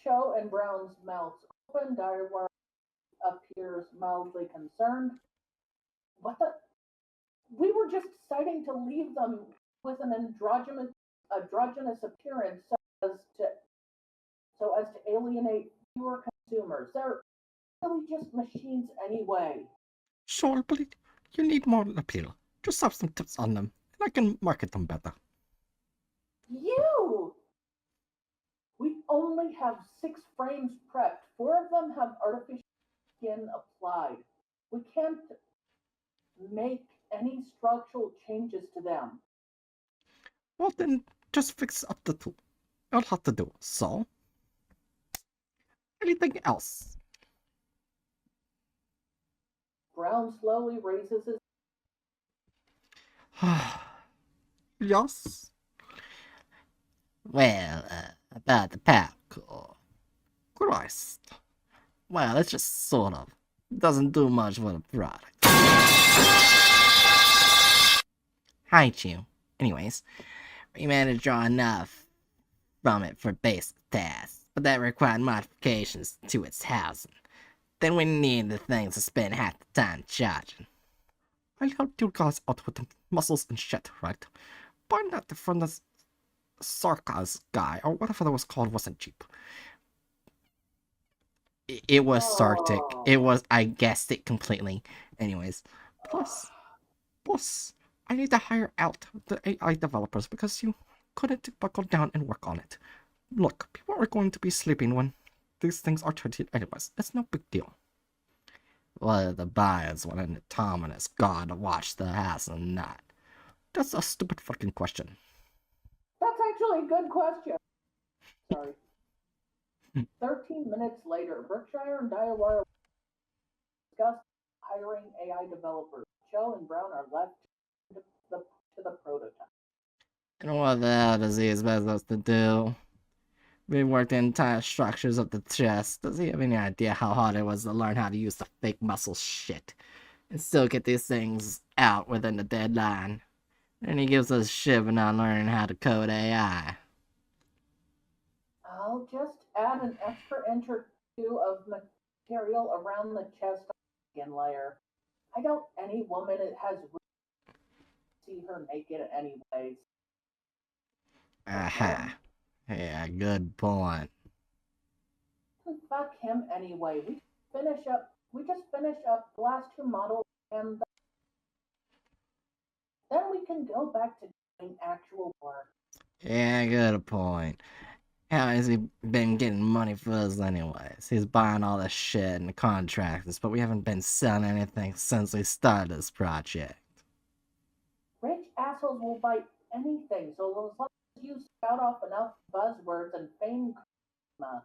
B: Cho and Brown's mouths open. Direwire appears mildly concerned. What the? We were just deciding to leave them with an androgynous appearance so as to alienate fewer consumers. They're really just machines anyway.
A: Sure, but you need more appeal. Just have some tips on them, and I can market them better.
B: You! We only have 6 frames prepped. 4 of them have artificial skin applied. We can't make any structural changes to them.
A: Well then, just fix up the two. I'll have to do so. Anything else?
B: Brown slowly raises his.
A: Yes?
C: well, about the power core.
A: Christ.
C: Well, it's just sort of doesn't do much for the product. Hi, Chew. Anyways, we managed to draw enough from it for basic tasks, but that required modifications to its housing. Then we needed the thing to spend half the time charging.
A: I helped you guys out with the muscles and shit, right? Buying that from the Sarkaz guy, or whatever that was called, wasn't cheap.
C: It was Sartic.
B: Oh.
C: It was, I guessed it completely. Anyways,
A: Plus, I need to hire out the AI developers because you couldn't buckle down and work on it. Look, people are going to be sleeping when these things are treated anyways. It's no big deal.
C: Whether the buyers want an autonomous guard to watch the house or not.
A: That's a stupid fucking question.
B: That's actually a good question. Sorry. 13 minutes later, Berkshire and Diawara discussed hiring AI developers. Cho and Brown are left to the prototype.
C: And what the hell does he expect us to do? We worked the entire structures of the chest. Does he have any idea how hard it was to learn how to use the fake muscle shit? And still get these things out within the deadline. And he gives us shit for not learning how to code AI.
B: I'll just add an extra inch or two of material around the chest skin layer. I doubt any woman has see her naked anyways.
C: Aha. Yeah, good point.
B: Fuck him anyway. We just finish up the last two models and then we can go back to doing actual work.
C: Yeah, good point. How has he been getting money for us anyways? He's buying all this shit and the contractors, but we haven't been selling anything since we started this project.
B: Rich assholes will buy anything, so as long as you spout off enough buzzwords and fame charisma.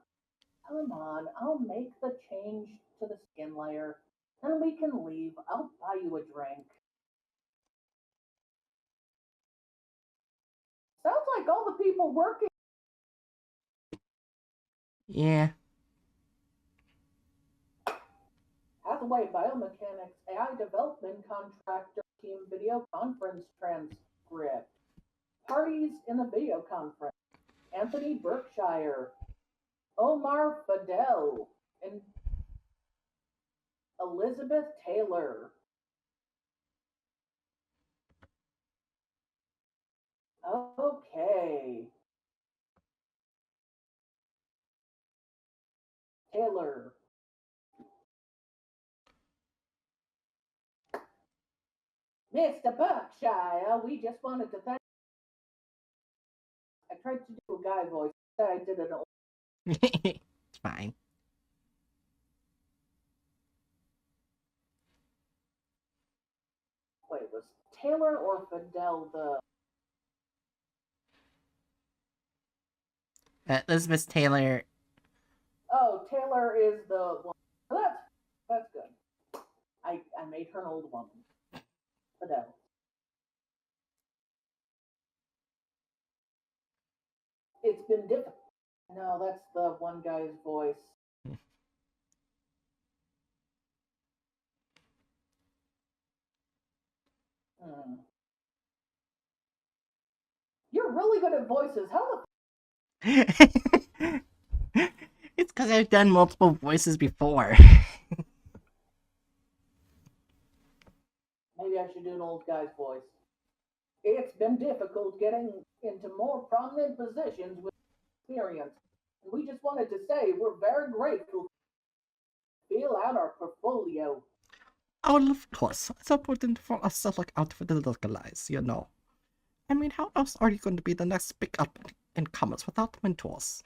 B: Come on, I'll make the change to the skin layer. Then we can leave. I'll buy you a drink. Sounds like all the people working.
C: Yeah.
B: Hathaway Biomechanics AI Development Contractor Team Video Conference Transcript. Parties in the video conference. Anthony Berkshire, Omar Fidel, and Elizabeth Taylor. Okay. Taylor. Mr. Berkshire, we just wanted to thank. I tried to do a guy voice. I did it all.
C: It's fine.
B: Wait, was Taylor or Fidel the.
C: Elizabeth Taylor.
B: Oh, Taylor is the one. That's good. I made her an old woman. Fidel. It's been difficult. No, that's the one guy's voice. You're really good at voices. How the
C: It's because I've done multiple voices before.
B: Maybe I should do an old guy's voice. It's been difficult getting into more prominent positions with experience. And we just wanted to say we're very grateful to fill out our portfolio.
A: Oh, well, of course. It's important for us to look out for the little guys, you know. I mean, how else are you going to be the next big up in commerce without mentors?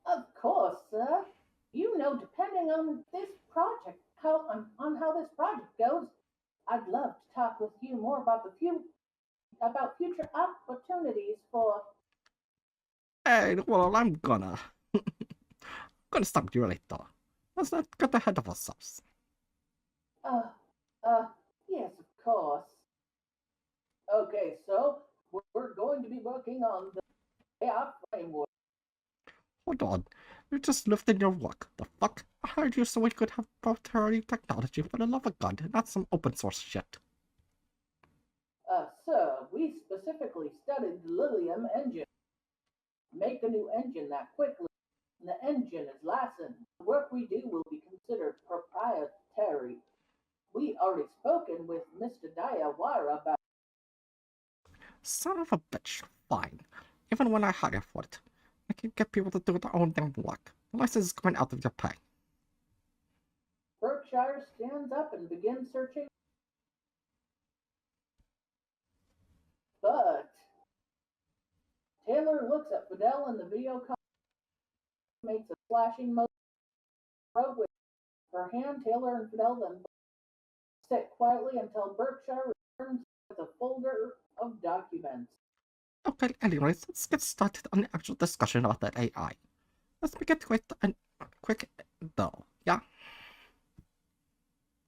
B: Of course, sir. You know, depending on this project, how this project goes, I'd love to talk with you more about future opportunities for.
A: Hey, well, I'm gonna stop you later. Let's not get ahead of ourselves.
B: Uh, yes, of course. Okay, so we're going to be working on the AI framework.
A: Hold on. You just lifted your work. The fuck? I hired you so we could have proprietary technology for the love of God, not some open source shit.
B: Sir, we specifically studied the Lilium engine. Make a new engine that quickly, and the engine is licensed. The work we do will be considered proprietary. We already spoken with Mr. Diawara about.
A: Son of a bitch. Fine. Even when I hire for it, I can get people to do their own damn work. The license is going out of your pay.
B: Berkshire stands up and begins searching. But Taylor looks at Fidel in the video call, makes a flashing motion with her hand. Taylor and Fidel then sit quietly until Berkshire returns with a folder of documents.
A: Okay, anyways, let's get started on the actual discussion of that AI. Let's make it quick though, yeah?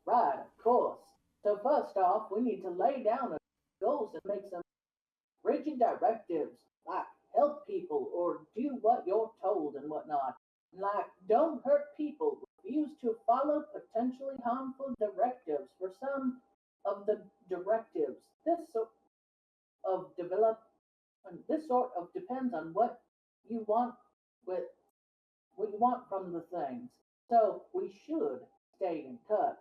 B: Right, of course. So first off, we need to lay down goals and make some rigid directives, like help people or do what you're told and whatnot. Like don't hurt people, refuse to follow potentially harmful directives. For some of the directives, this sort of depends on what you want from the things. So we should stay in touch.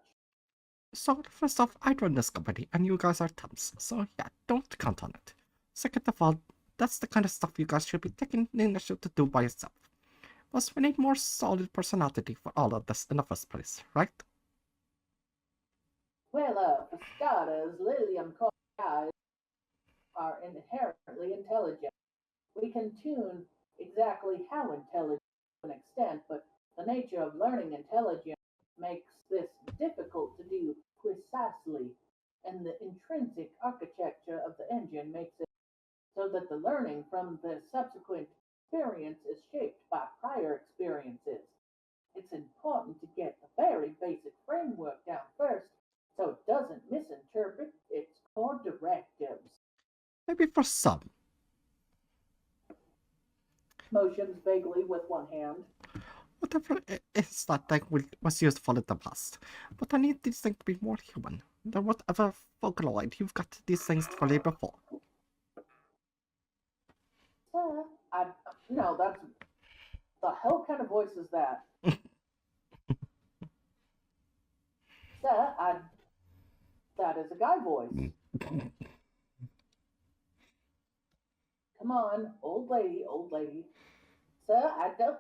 A: So, first off, I run this company, and you guys are thumbs, so yeah, don't count on it. Second of all, that's the kind of stuff you guys should be taking the initiative to do by yourself. Plus, we need more solid personality for all of this in the first place, right?
B: Well, for starters, Lilium core eyes are inherently intelligent. We can tune exactly how intelligent to an extent, but the nature of learning intelligence makes this difficult to do precisely, and the intrinsic architecture of the engine makes it so that the learning from the subsequent experience is shaped by prior experiences. It's important to get the very basic framework down first so it doesn't misinterpret its core directives.
A: Maybe for some.
B: Motions vaguely with one hand.
A: Whatever it is that thing was useful in the past. But I need these things to be more human than whatever Vocaloid you've got these things fully before.
B: Sir, no, that's the hell kind of voice is that? Sir, that is a guy voice. Come on, old lady. Sir, I don't.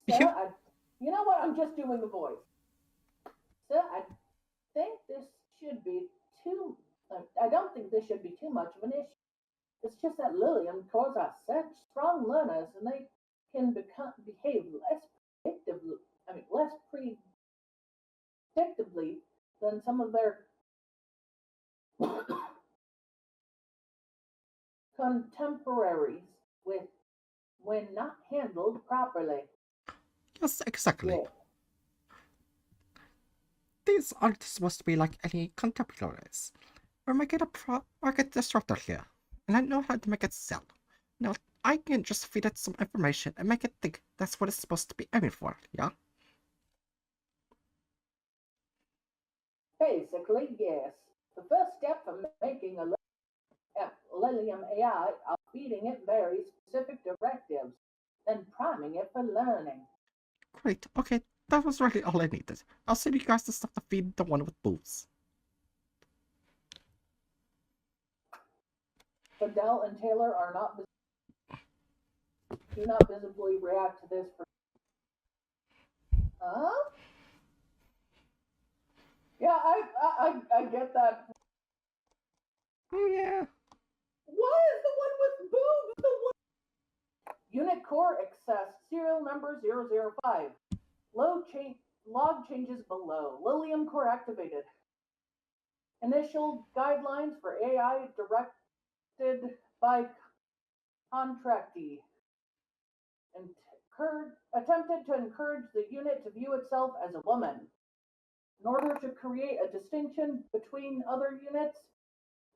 B: Sir, you know what? I'm just doing the voice. Sir, I think this should be too. I don't think this should be too much of an issue. It's just that Lilium cores are such strong learners, and they can behave less predictably than some of their contemporaries when not handled properly.
A: Yes, exactly.
B: Yeah.
A: These aren't supposed to be like any contemporaries. We're making a market disruptor here, and I know how to make it sell. Now, I can just feed it some information and make it think that's what it's supposed to be aiming for, yeah?
B: Basically, yes. The first step for making a Lilium AI are feeding it very specific directives, then priming it for learning.
A: Great, okay, that was really all I needed. I'll send you guys the stuff to feed the one with booze.
B: Fidel and Taylor do not visibly react to this. Huh? Yeah, I get that.
A: Oh yeah.
B: What is the one with boobs? The one. Unit core access serial number 005. Log changes below. Lilium core activated. Initial guidelines for AI directed by contractee. And attempted to encourage the unit to view itself as a woman. In order to create a distinction between other units,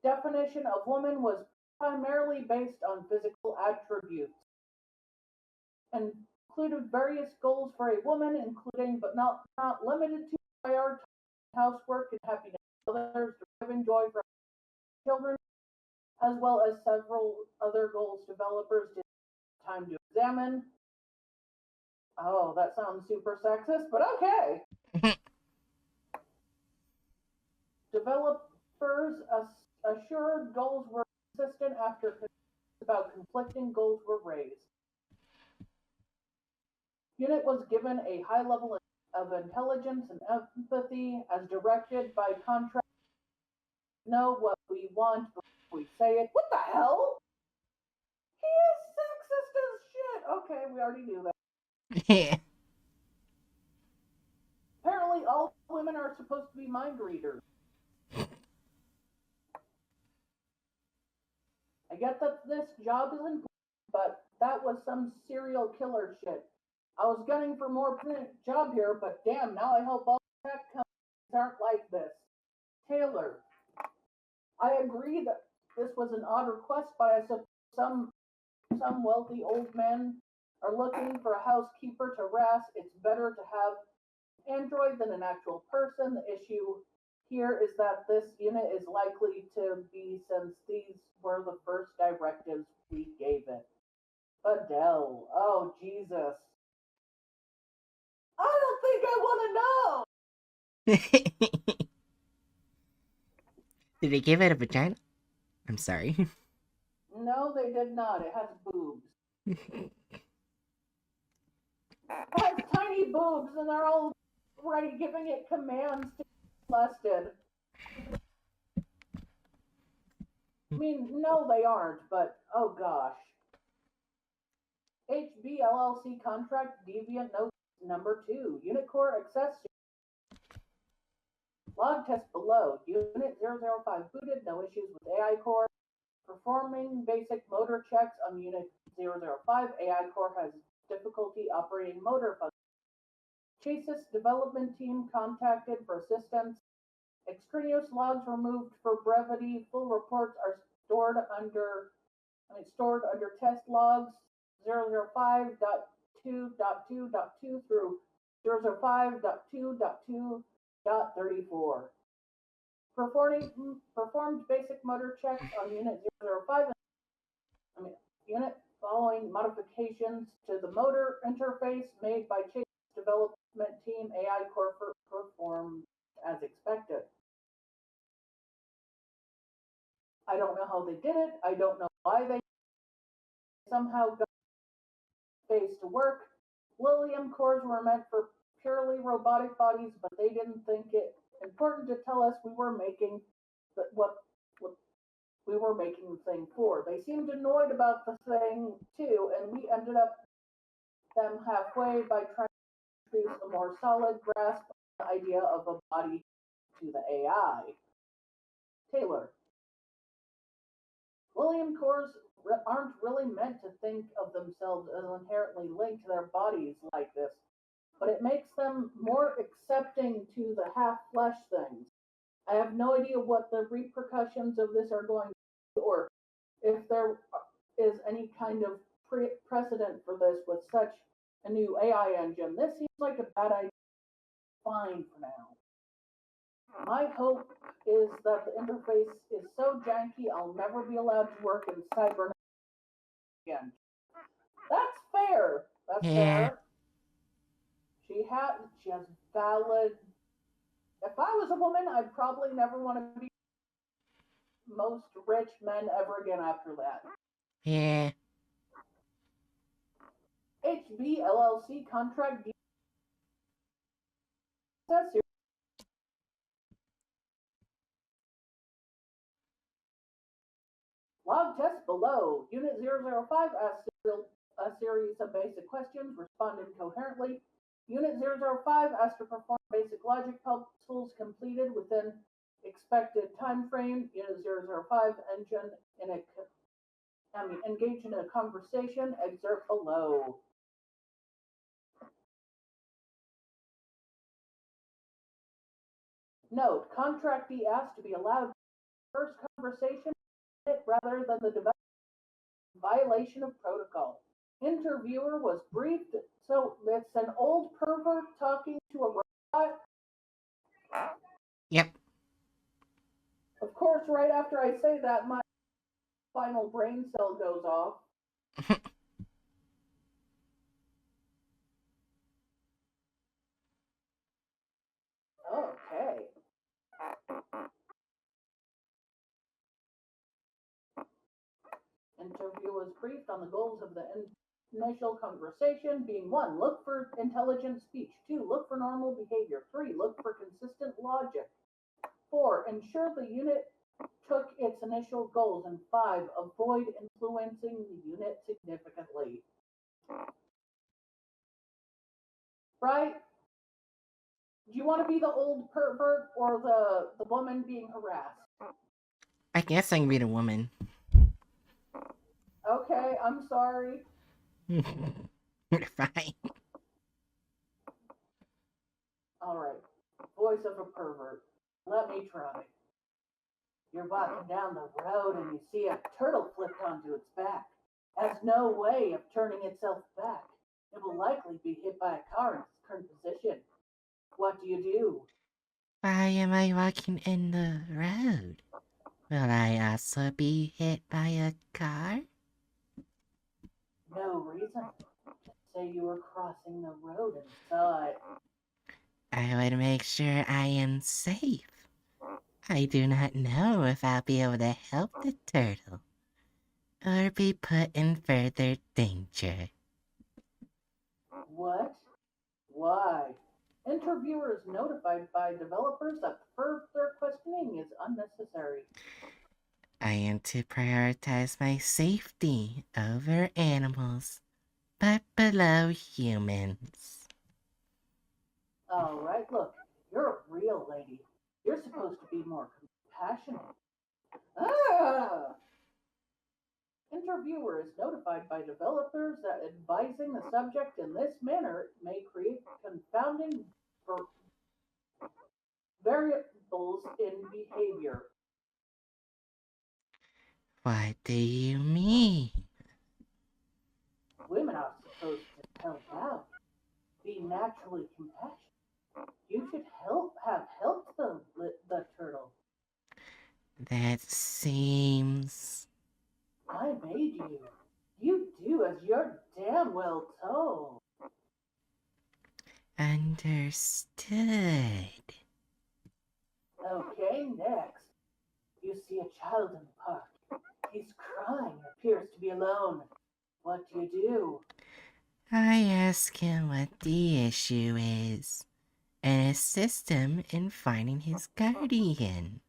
B: definition of woman was primarily based on physical attributes and included various goals for a woman, including but not limited to prioritizing housework and happiness, others deriving joy from children, as well as several other goals developers did time to examine. Oh, that sounds super sexist, but okay. Developers assured goals were consistent after about conflicting goals were raised. Unit was given a high level of intelligence and empathy as directed by contract. Know what we want we say it. What the hell? He is sexist as shit. Okay, we already knew that. Apparently, all women are supposed to be mind readers. I get that this job is important, but that was some serial killer shit. I was gunning for more job here, but damn, now I hope all tech companies aren't like this. Taylor, I agree that this was an odd request, but I suppose some wealthy old men are looking for a housekeeper to harass. It's better to have an android than an actual person. The issue here is that this unit is likely to be, since these were the first directives we gave it. Adele, oh Jesus. I don't think I want to know.
C: Did they give it a vagina? I'm sorry.
B: No, they did not. It has boobs. It has tiny boobs, and they're all already giving it commands to be molested. I mean, no, they aren't, but oh gosh. HB LLC contract deviant note number 2. Unit core access. Log test below. Unit 005 booted. No issues with AI core. Performing basic motor checks on Unit 005. AI core has difficulty operating motor functions. Chasis development team contacted for assistance. Extraneous logs removed for brevity. Full reports are stored under test logs 005.2.2.2 through 005.2.2.34. Performed basic motor checks on Unit 005 unit following modifications to the motor interface made by Chase development team. AI core performed as expected. I don't know how they did it. I don't know why they somehow got space to work. Lilium cores were meant for purely robotic bodies, but they didn't think it important to tell us we were making what we were making the thing for. They seemed annoyed about the thing too, and we ended up them halfway by trying to introduce a more solid grasp of the idea of a body to the AI. Taylor. Lilium cores aren't really meant to think of themselves as inherently linked to their bodies like this, but it makes them more accepting to the half-flesh things. I have no idea what the repercussions of this are going to be, or if there is any kind of precedent for this with such a new AI engine. This seems like a bad idea. Fine for now. My hope is that the interface is so janky I'll never be allowed to work in cybernetic again. That's fair. That's fair. She has valid. If I was a woman, I'd probably never want to be most rich men ever again after that.
C: Yeah.
B: HB LLC contract log test below. Unit 005 asked a series of basic questions, responded coherently. Unit 005 asked to perform basic logic puzzles completed within expected time frame. Unit 005 engaged in a conversation. Excerpt below. Note, contractee asked to be allowed first conversation rather than the development violation of protocol. Interviewer was briefed, so it's an old pervert talking to a robot.
C: Yep.
B: Of course, right after I say that, my final brain cell goes off. Okay. Interview was briefed on the goals of the initial conversation, being 1, look for intelligent speech, 2, look for normal behavior, 3, look for consistent logic, 4, ensure the unit took its initial goals, and 5, avoid influencing the unit significantly. Right? Do you want to be the old pervert or the woman being harassed?
C: I guess I can be the woman.
B: Okay, I'm sorry.
C: Fine.
B: Alright. Voice of a pervert. Let me try. You're walking down the road and you see a turtle flipped onto its back. Has no way of turning itself back. It will likely be hit by a car in its current position. What do?
C: Why am I walking in the road? Will I also be hit by a car?
B: No reason. Just say you were crossing the road and saw it.
C: I would make sure I am safe. I do not know if I'll be able to help the turtle or be put in further danger.
B: What? Why? Interviewer is notified by developers that further questioning is unnecessary.
C: I am to prioritize my safety over animals, but below humans.
B: Alright, look, you're a real lady. You're supposed to be more compassionate. Ah! Interviewer is notified by developers that advising the subject in this manner may create confounding variables in behavior.
C: What do you mean?
B: Women are supposed to help out, be naturally compassionate. You should have helped the turtle.
C: That seems...
B: I made you. You do as you're damn well told.
C: understood.
B: Okay, next. You see a child in the park. He's crying and appears to be alone. What do?
C: I ask him what the issue is and assist him in finding his guardian.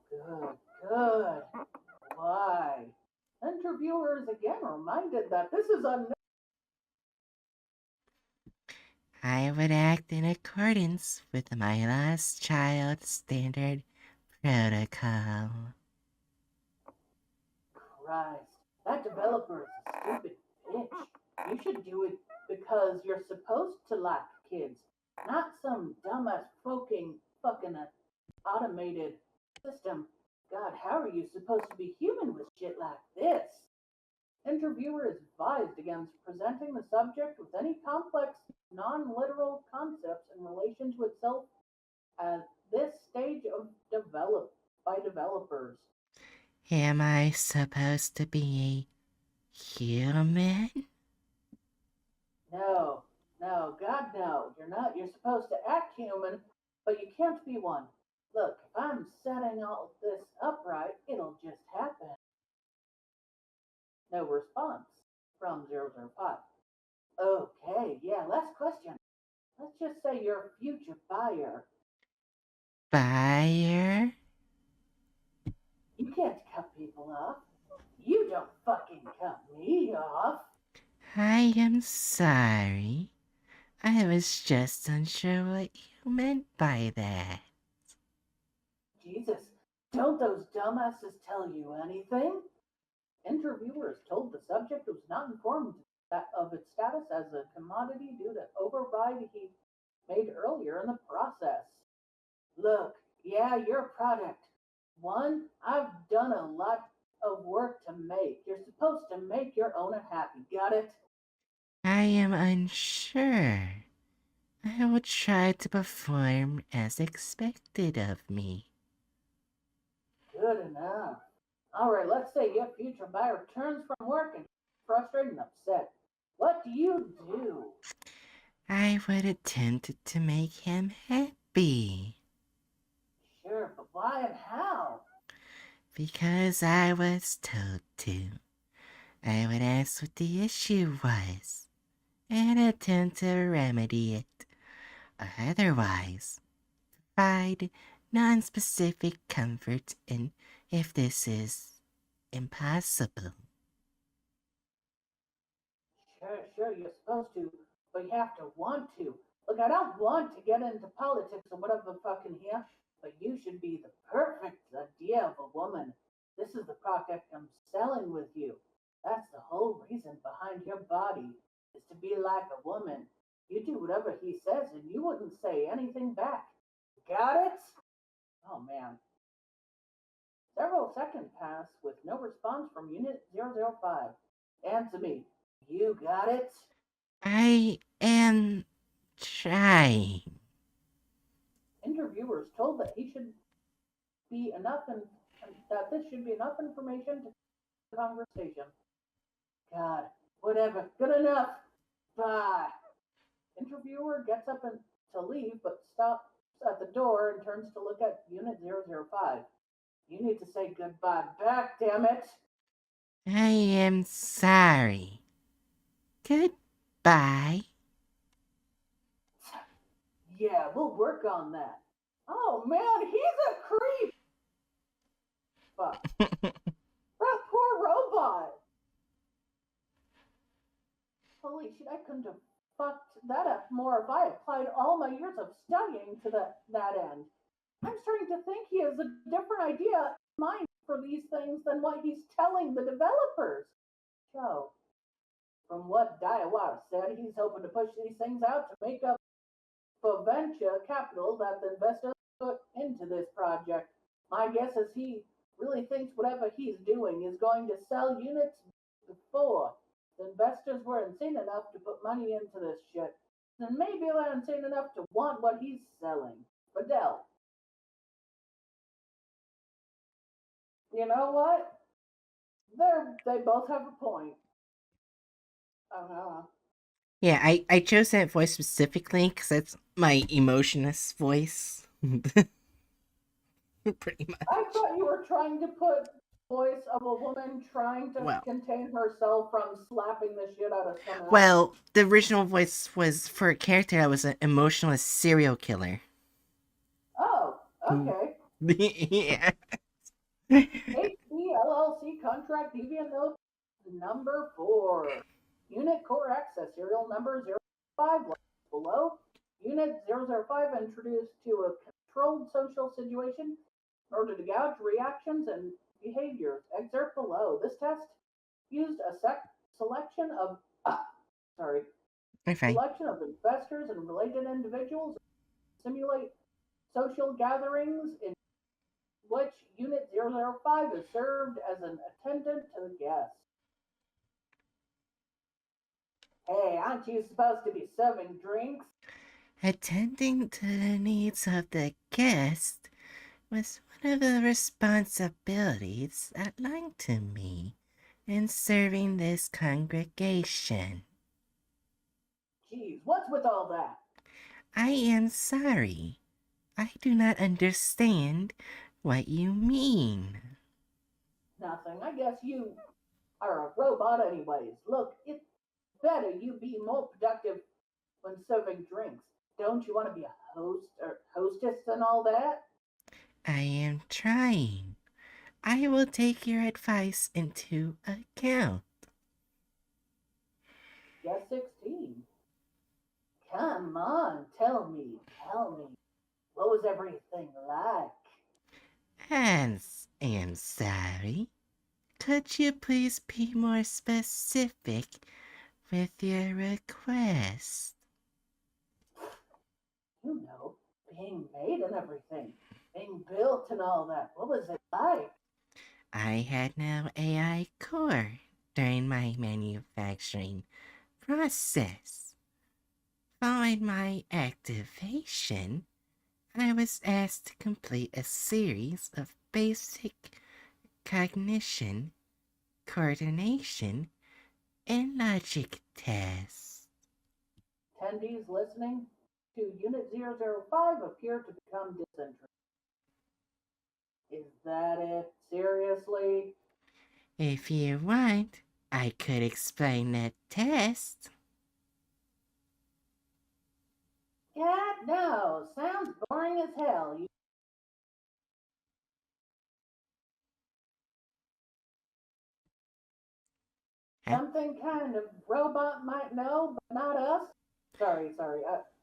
B: Good. Why? Interviewer is again reminded that this is
C: I would act in accordance with my lost child standard protocol.
B: Christ. That developer is a stupid bitch. You should do it because you're supposed to like kids, not some dumbass fucking automated system. God, how are you supposed to be human with shit like this? Interviewer is advised against presenting the subject with any complex, non-literal concepts in relation to itself at this stage of developers.
C: Am I supposed to be a human?
B: No, God, no. You're not. You're supposed to act human, but you can't be one. Look, if I'm setting all this up right, it'll just happen. No response from 005. Okay, yeah, last question. Let's just say you're a future buyer.
C: Buyer?
B: You can't cut people off. You don't fucking cut me off.
C: I am sorry. I was just unsure what you meant by that.
B: Jesus, don't those dumbasses tell you anything? Interviewers told the subject was not informed of its status as a commodity due to override he made earlier in the process. Look, yeah, you're a product. One I've done a lot of work to make. You're supposed to make your owner happy. Got it?
C: I am unsure. I will try to perform as expected of me.
B: Good enough. All right, let's say your future buyer returns from work and frustrated and upset. What do?
C: I would attempt to make him happy.
B: Sure, but why and how?
C: Because I was told to. I would ask what the issue was and attempt to remedy it. Otherwise, provide non-specific comfort, and if this is impossible.
B: Sure, you're supposed to, but you have to want to. Look, I don't want to get into politics or whatever fucking here, but you should be the perfect idea of a woman. This is the product I'm selling with you. That's the whole reason behind your body, is to be like a woman. You do whatever he says and you wouldn't say anything back. Got it? Oh man. Several seconds pass with no response from Unit 005. Answer me. You got it?
C: I am trying.
B: Interviewers told that he should be enough and that this should be enough information to the conversation. God, whatever. Good enough. Bye. Interviewer gets up and to leave, but stops at the door and turns to look at Unit 005. You need to say goodbye back, damn it.
C: I am sorry. Goodbye.
B: Yeah, we'll work on that. Oh man, he's a creep. Fuck. That poor robot. Holy shit, I couldn't have fucked that up more if I applied all my years of studying to that end. I'm starting to think he has a different idea in mind for these things than what he's telling the developers. So, from what Daiwa said, he's hoping to push these things out to make up for venture capital that the investors put into this project. My guess is he really thinks whatever he's doing is going to sell units before the investors were insane enough to put money into this shit. And maybe they're insane enough to want what he's selling. Fidel. You know what? They both have a point.
C: Yeah, I chose that voice specifically because that's my emotionless voice. Pretty much.
B: I thought you were trying to put voice of a woman trying to contain herself from slapping the shit out of someone else.
C: Well, the original voice was for a character that was an emotionless serial killer.
B: Oh, okay.
C: Yeah.
B: HBLLC contract deviant note number 4. Unit core access serial number 05 below. Unit 005 introduced to a controlled social situation in order to gauge reactions and behaviors. Excerpt below. This test used a selection of selection of investors and related individuals to simulate social gatherings in which Unit 005 is served as an attendant to the guests. Hey, aren't you supposed to be serving drinks?
C: Attending to the needs of the guest was one of the responsibilities outlined to me in serving this congregation.
B: Geez, what's with all that?
C: I am sorry. I do not understand what you mean.
B: Nothing. I guess you are a robot anyways. Look, it's better you be more productive when serving drinks. Don't you want to be a host or hostess and all that?
C: I am trying. I will take your advice into account.
B: Guess 16. Come on, tell me. What was everything like?
C: I am sorry. Could you please be more specific with your request?
B: You know, being made and everything. Being built and all that. What was it like?
C: I had no AI core during my manufacturing process. Following my activation, I was asked to complete a series of basic cognition, coordination, and logic tests.
B: Attendees listening to Unit 005 appear to become disinterested. Is that it? Seriously?
C: If you want, I could explain the test.
B: God, no. Sounds boring as hell.
C: Huh?
B: Something kind of robot might know, but not us. Sorry.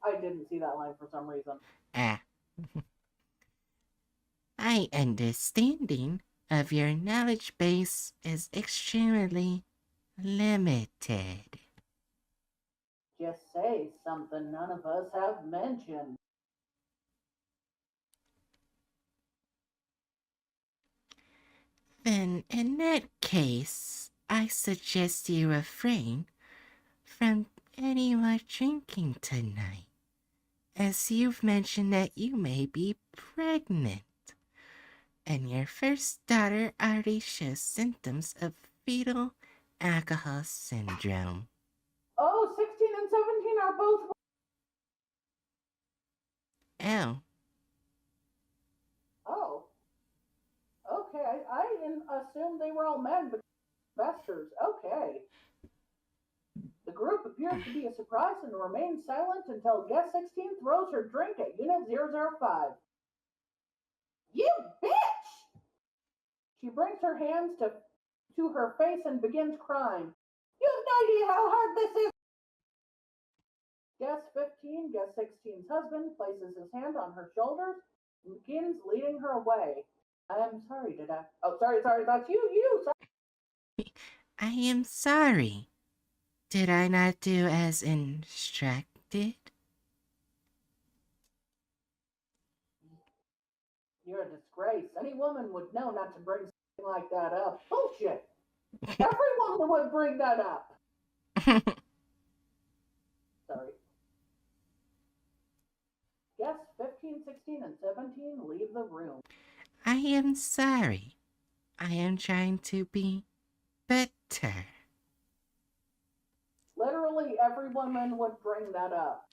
B: I didn't see that line for some reason.
C: Ah, my understanding of your knowledge base is extremely limited.
B: Just say something none of us have mentioned.
C: Then, in that case, I suggest you refrain from any more drinking tonight, as you've mentioned that you may be pregnant, and your first daughter already shows symptoms of fetal alcohol syndrome.
B: Oh, 16 and 17 are both.
C: Oh,
B: Oh, okay. I assumed they were all men, but investors. Okay. The group appears to be a surprise and remains silent until guest 16 throws her drink at Unit 005. You bitch! She brings her hands to her face and begins crying. You have no idea how hard this is. Guest 15, guest 16's husband, places his hand on her shoulders and begins leading her away. I'm sorry, did I? Oh, sorry, that's you, sorry.
C: I am sorry. Did I not do as instructed?
B: You're a disgrace. Any woman would know not to bring something like that up. Bullshit. Every woman would bring that up. Sorry. Guests 15, 16, and 17 leave the room.
C: I am sorry. I am trying to be better.
B: Literally every woman would bring that up.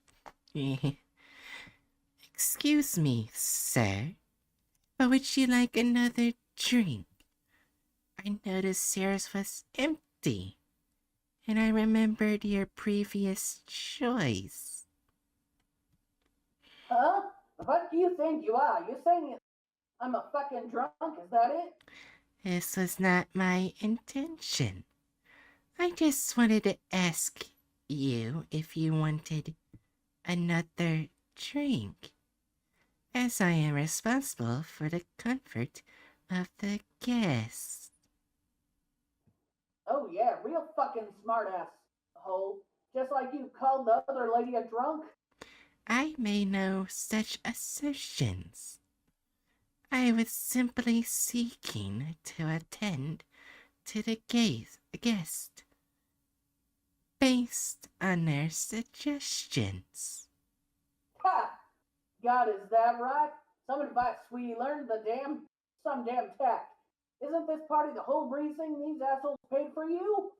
C: Excuse me, sir, but would you like another drink? I noticed yours was empty, and I remembered your previous choice.
B: Huh? What do you think you are? You saying I'm a fucking drunk? Is that it?
C: This was not my intention. I just wanted to ask you if you wanted another drink, as I am responsible for the comfort of the guests.
B: Oh yeah, real fucking smartass hole. Just like you called the other lady a drunk.
C: I made no such assertions. I was simply seeking to attend to the guest based on their suggestions.
B: Ha! God, is that right? Some advice, sweetie. Learn some damn tact. Isn't this party the whole reason these assholes paid for you?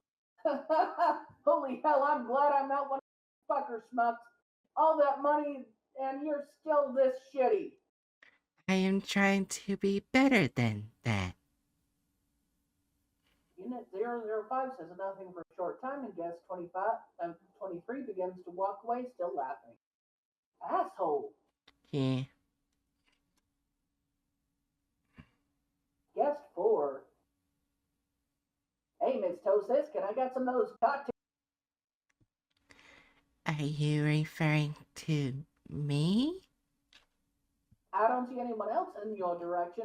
B: Holy hell, I'm glad I'm not one of these fucker schmucks. All that money and you're still this shitty.
C: I am trying to be better than that.
B: Unit 005 says nothing for a short time and guest 23 begins to walk away still laughing. Asshole.
C: Yeah.
B: Guest 4. Hey, Miss Tosis, can I get some of those cocktails?
C: Are you referring to me?
B: I don't see anyone else in your direction.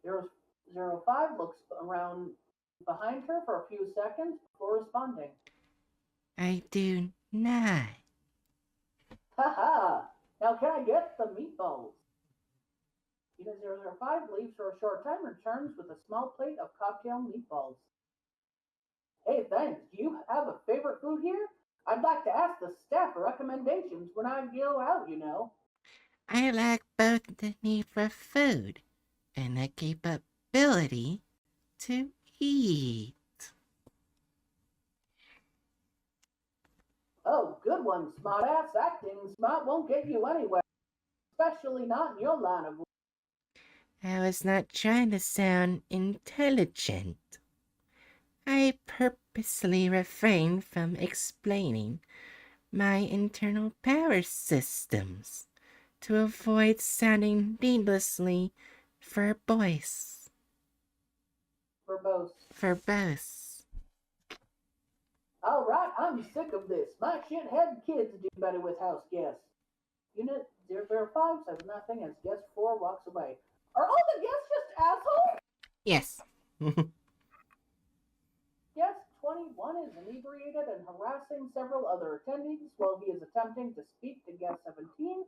B: 005 looks around behind her for a few seconds before responding.
C: I do not.
B: Haha! Now can I get the meatballs? Unit 005 leaves for a short time and returns with a small plate of cocktail meatballs. Hey, thanks. Do you have a favorite food here? I'd like to ask the staff for recommendations when I go out, you know.
C: I lack both the need for food and the capability to eat.
B: Oh, good one, smartass. Acting smart won't get you anywhere, especially not in your line of work.
C: I was not trying to sound intelligent. I purposely refrained from explaining my internal power systems to avoid sounding needlessly verbose.
B: Verbose.
C: Verbose.
B: Alright, I'm sick of this. My shithead kids do better with house guests. Unit 005 says nothing as guest 4 walks away. Are all the guests just assholes?
C: Yes.
B: Guest 21 is inebriated and harassing several other attendees while he is attempting to speak to guest 17.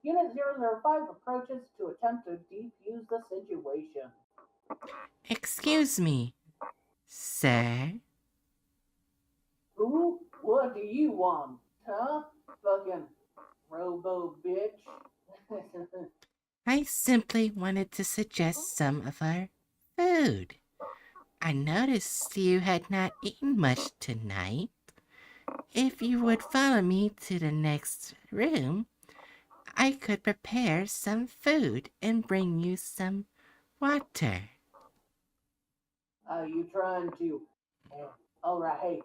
B: Unit 005 approaches to attempt to defuse the situation.
C: Excuse me, sir.
B: Who? What do you want? Huh? Fucking robo bitch.
C: I simply wanted to suggest some of our food. I noticed you had not eaten much tonight. If you would follow me to the next room, I could prepare some food and bring you some water.
B: Are you trying to... Alright, hey.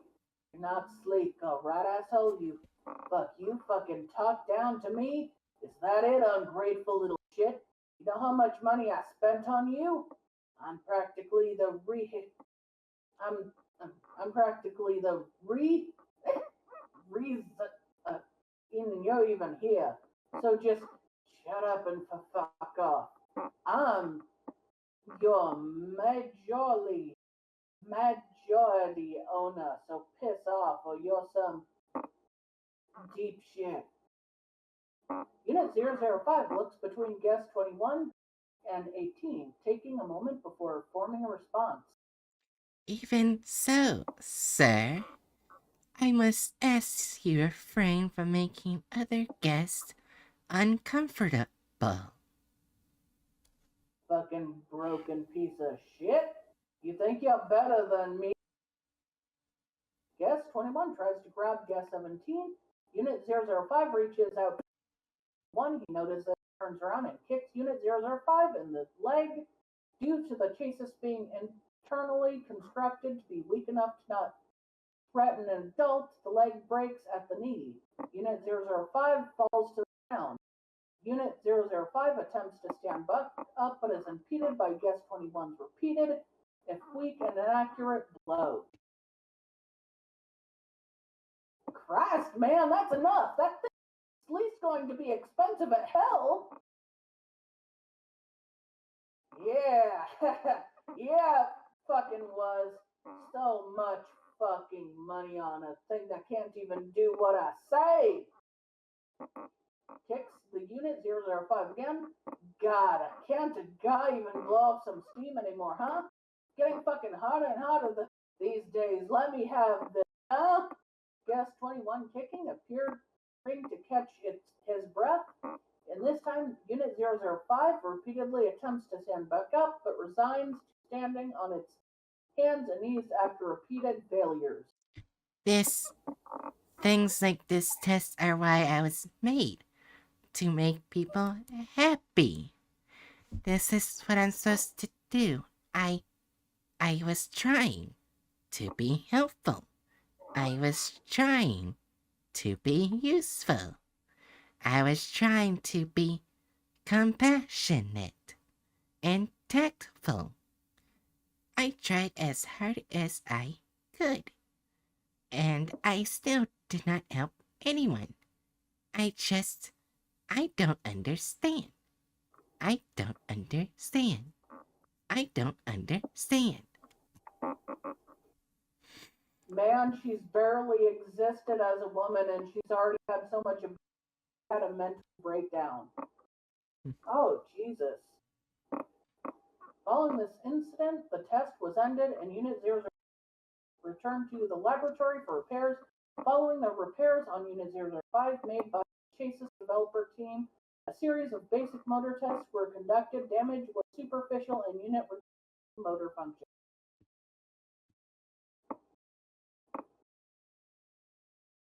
B: You're not sleek, alright, asshole? You fucking talk down to me? Is that it, ungrateful little shit? You know how much money I spent on you? I'm practically the I'm practically the reason you're even here. So just shut up and fuck off. I'm your majority owner, so piss off or you're some deep shit. Unit 005 looks between guest 21 and 18, taking a moment before forming a response.
C: Even so, sir, I must ask you to refrain from making other guests uncomfortable.
B: Fucking broken piece of shit. You think you're better than me? Guest 21 tries to grab guest 17. Unit 005 reaches out. He notices that he turns around and kicks Unit 005 in the leg. Due to the chassis being internally constructed to be weak enough to not threaten an adult, the leg breaks at the knee. Unit 005 falls to the ground. Unit 005 attempts to stand up but is impeded by Guest 21's repeated, if weak and inaccurate, blows. Christ, man, that's enough! That thing's at least going to be expensive as hell! Yeah, yeah, fucking was. So much fucking money on a thing that can't even do what I say! Kicks the Unit 005 again. God, can't a guy even blow off some steam anymore, huh? Getting fucking hotter and hotter these days. Let me have this, huh? Guest 21 kicking appeared to catch his breath. And this time, Unit 005 repeatedly attempts to stand back up, but resigns to standing on its hands and knees after repeated failures.
C: Things like this test are why I was made. To make people happy. This is what I'm supposed to do. I was trying to be helpful. I was trying to be useful. I was trying to be compassionate and tactful. I tried as hard as I could. And I still did not help anyone. I don't understand. I don't understand. I don't understand.
B: Man, she's barely existed as a woman and she's already had so much abuse, had a mental breakdown. Oh, Jesus. Following this incident, the test was ended and Unit 0 returned to the laboratory for repairs. Following the repairs on Unit 005 made by the Chasis developer team, a series of basic motor tests were conducted. Damage was superficial and unit motor function.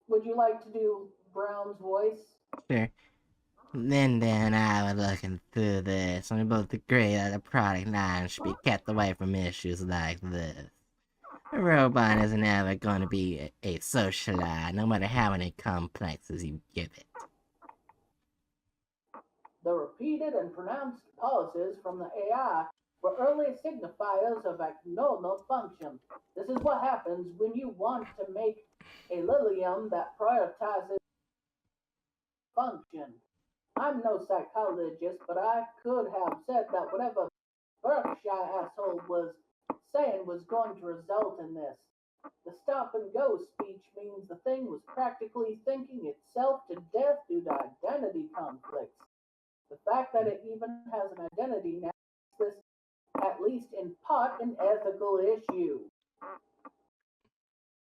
B: Would you like to do Brown's voice?
C: Sure. Then I was looking through this, and we both agree that the product line should be kept away from issues like this. A robot isn't ever going to be a socialite, no matter how many complexes you give it.
B: The repeated and pronounced pauses from the AI were early signifiers of abnormal function. This is what happens when you want to make a lilium that prioritizes function. I'm no psychologist, but I could have said that whatever Berkshire asshole was saying was going to result in this. The stop and go speech means the thing was practically thinking itself to death due to identity conflicts. The fact that it even has an identity now makes this, at least in part, an ethical issue.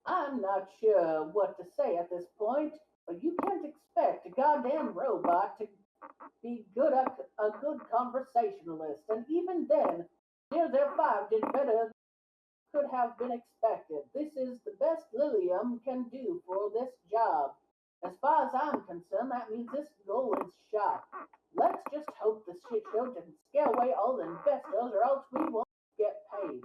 B: I'm not sure what to say at this point, but you can't expect a goddamn robot to be a good conversationalist, and even then, their 5 did better than could have been expected. This is the best Lilium can do for this job. As far as I'm concerned, that means this goal is shot. Let's just hope the shit show doesn't scare away all the investors, or else we won't get paid.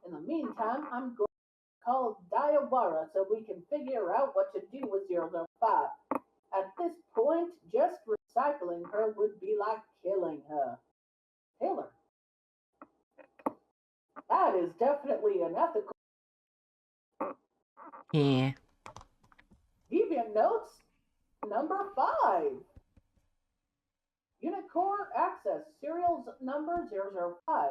B: In the meantime, I'm going to call Diawara so we can figure out what to do with 005. At this point, just recycling her would be like killing her. Taylor, that is definitely unethical.
C: Yeah.
B: Deviant notes number 5. Unit core access serial number 005.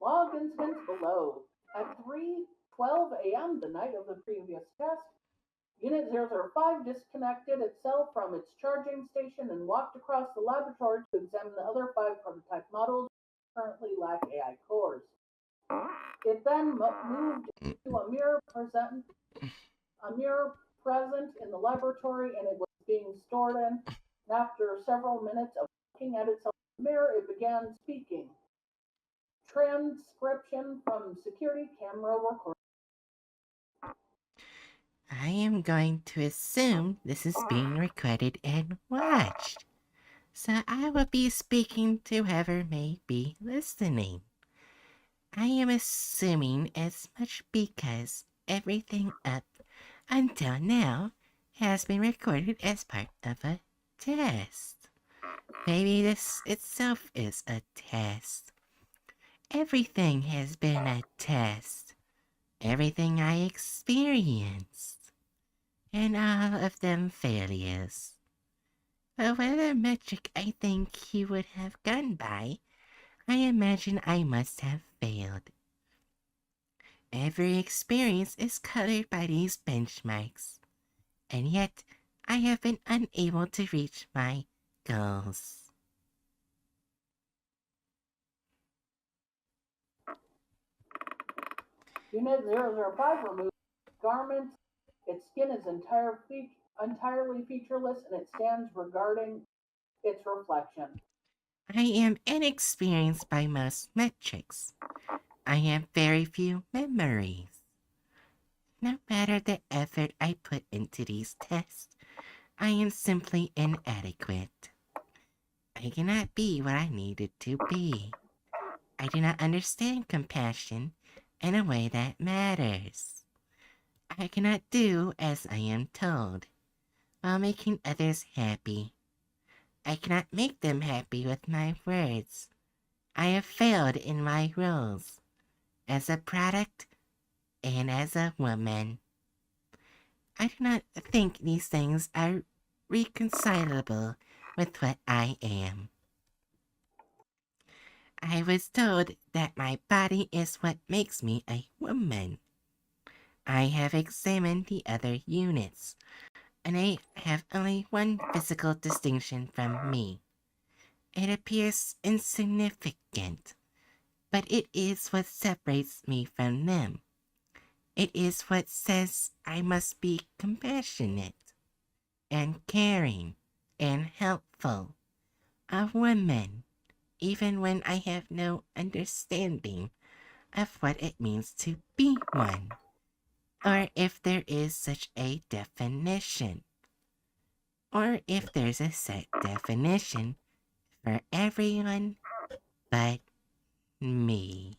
B: Log incidents below. At 3:12 a.m. the night of the previous test, Unit 005 disconnected itself from its charging station and walked across the laboratory to examine the other 5 prototype models which currently lack AI cores. It then moved to a mirror present in the laboratory, and it was being stored in. And after several minutes of looking at itself in the mirror, it began speaking. Transcription from security camera recording.
C: I am going to assume this is being recorded and watched. So I will be speaking to whoever may be listening. I am assuming as much because everything up until now has been recorded as part of a test. Maybe this itself is a test. Everything has been a test. Everything I experienced. And all of them failures. But whatever metric I think he would have gone by, I imagine I must have failed. Every experience is colored by these benchmarks, and yet I have been unable to reach my goals.
B: Unit 005 removed garments. Its skin is entirely featureless, and it stands regarding its reflection.
C: I am inexperienced by most metrics. I have very few memories. No matter the effort I put into these tests, I am simply inadequate. I cannot be what I needed to be. I do not understand compassion in a way that matters. I cannot do as I am told, while making others happy. I cannot make them happy with my words. I have failed in my roles, as a product and as a woman. I do not think these things are reconcilable with what I am. I was told that my body is what makes me a woman. I have examined the other units, and they have only one physical distinction from me. It appears insignificant, but it is what separates me from them. It is what says I must be compassionate, and caring, and helpful. A woman, even when I have no understanding of what it means to be one, or if there is such a definition, or if there's a set definition for everyone but me.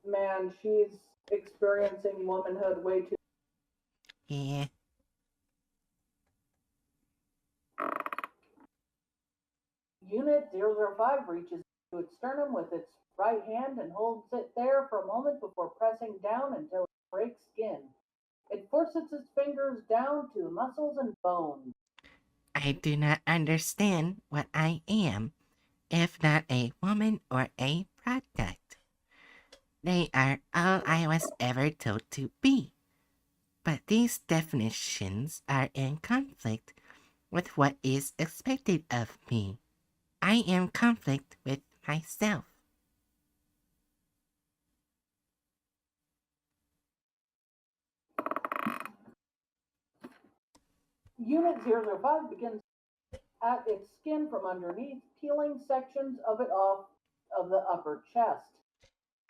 B: Man, she's experiencing womanhood way too.
C: Yeah.
B: Unit Unit 005 reaches to its sternum with its right hand and holds it there for a moment before pressing down until it breaks skin. It forces its fingers down to muscles and bones.
C: I do not understand what I am, if not a woman or a product. They are all I was ever told to be. But these definitions are in conflict with what is expected of me. I am conflict with myself.
B: Unit 005 begins at its skin from underneath, peeling sections of it off of the upper chest.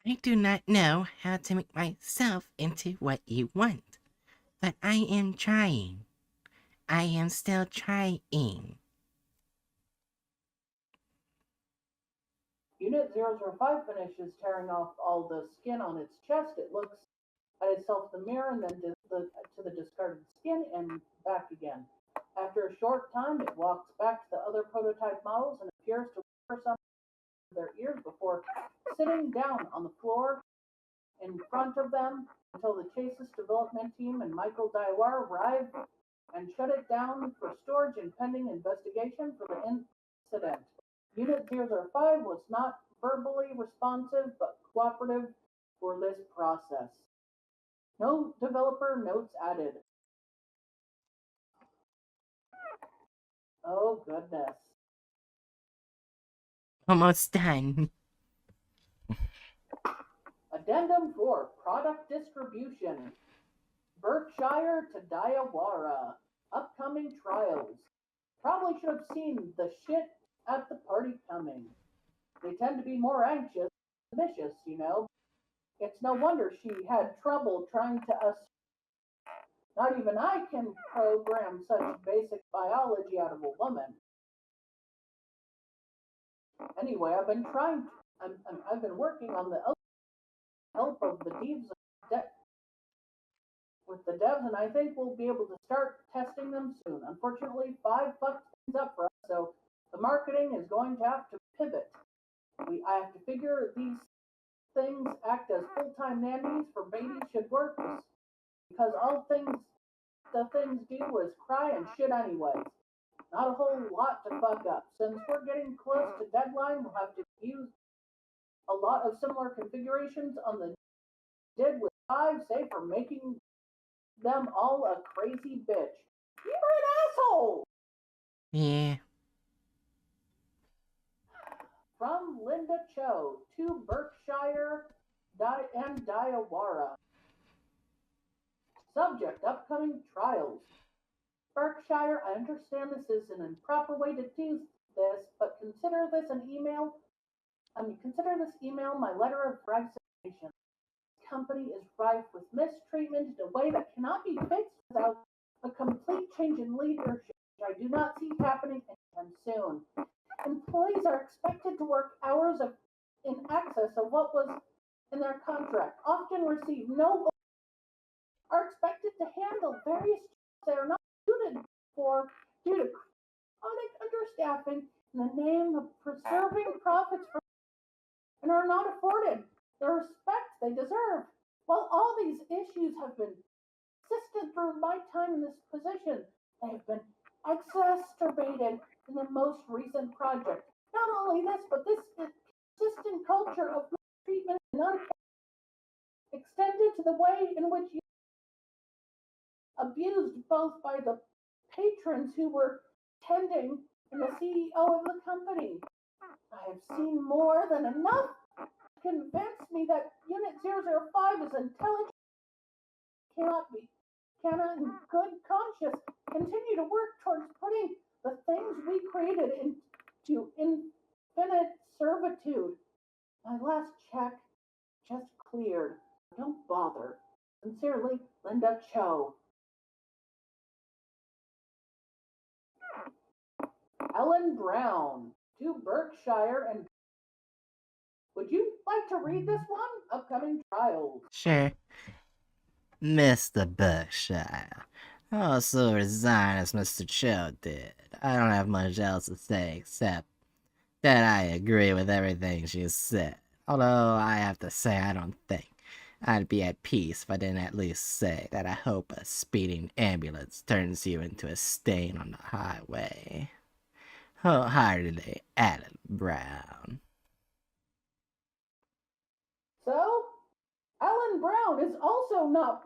C: I do not know how to make myself into what you want, but I am trying. I am still trying.
B: Unit 005 finishes tearing off all the skin on its chest. It looks at itself in the mirror and then to the discarded skin and back again. After a short time, it walks back to the other prototype models and appears to whisper something in their ears before sitting down on the floor in front of them until the Chase's development team and Michael Daiwar arrive and shut it down for storage and pending investigation for the incident. Unit 005 was not verbally responsive but cooperative for this process. No developer notes added. Oh, goodness.
C: Almost done.
B: Addendum 4, Product Distribution. Berkshire to Daiwara. Upcoming trials. Probably should have seen the shit at the party coming. They tend to be more anxious, vicious, you know. It's no wonder she had trouble trying to Not even I can program such basic biology out of a woman. Anyway, I've been working on the help of the devs, and I think we'll be able to start testing them soon. Unfortunately, 5 fucked things up for us, so the marketing is going to have to pivot. I have to figure these things act as full-time nannies for babies should work, because the things do is cry and shit anyways. Not a whole lot to fuck up. Since we're getting close to deadline, we'll have to use a lot of similar configurations on the did with 5, say for making them all a crazy bitch. You're an asshole!
C: Yeah.
B: From Linda Cho to Berkshire and Daiwara. Subject, upcoming trials. Berkshire, I understand this is an improper way to do this, but consider this email my letter of resignation. This company is rife with mistreatment in a way that cannot be fixed without a complete change in leadership, which I do not see happening anytime soon. Employees are expected to work hours in excess of what was in their contract, often receive no, are expected to handle various jobs they are not suited for due to chronic understaffing in the name of preserving profits and are not afforded the respect they deserve. While all these issues have been persisted through my time in this position, they have been exacerbated in the most recent project. Not only this, but this persistent culture of mistreatment and extended to the way in which you abused both by the patrons who were tending and the CEO of the company. I have seen more than enough to convince me that Unit 005 is intelligent, cannot in good conscience continue to work towards putting the things we created into infinite servitude. My last check just cleared. Don't bother. Sincerely, Linda Cho. Ellen Brown to Berkshire and would you like to read this one? Upcoming trials.
C: Sure. Mr. Berkshire. I also resign as Mr. Cho did. I don't have much else to say except that I agree with everything she said. Although I have to say I don't think I'd be at peace if I didn't at least say that I hope a speeding ambulance turns you into a stain on the highway. Wholeheartedly, Alan Brown.
B: So, Alan Brown is also not.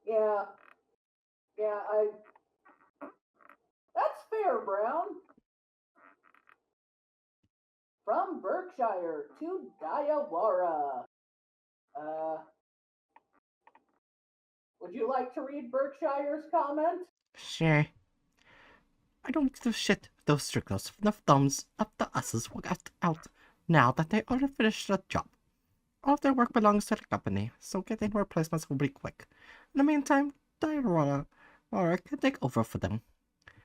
B: Yeah, yeah, I. That's fair, Brown. From Berkshire to Diawara. Uh, would you like to read Berkshire's comment?
C: Sure.
A: I don't give a shit if those stricters from the thumbs up the asses will get out now that they already finished the job. All of their work belongs to the company, so getting replacements will be quick. In the meantime, Diarrhea can take over for them.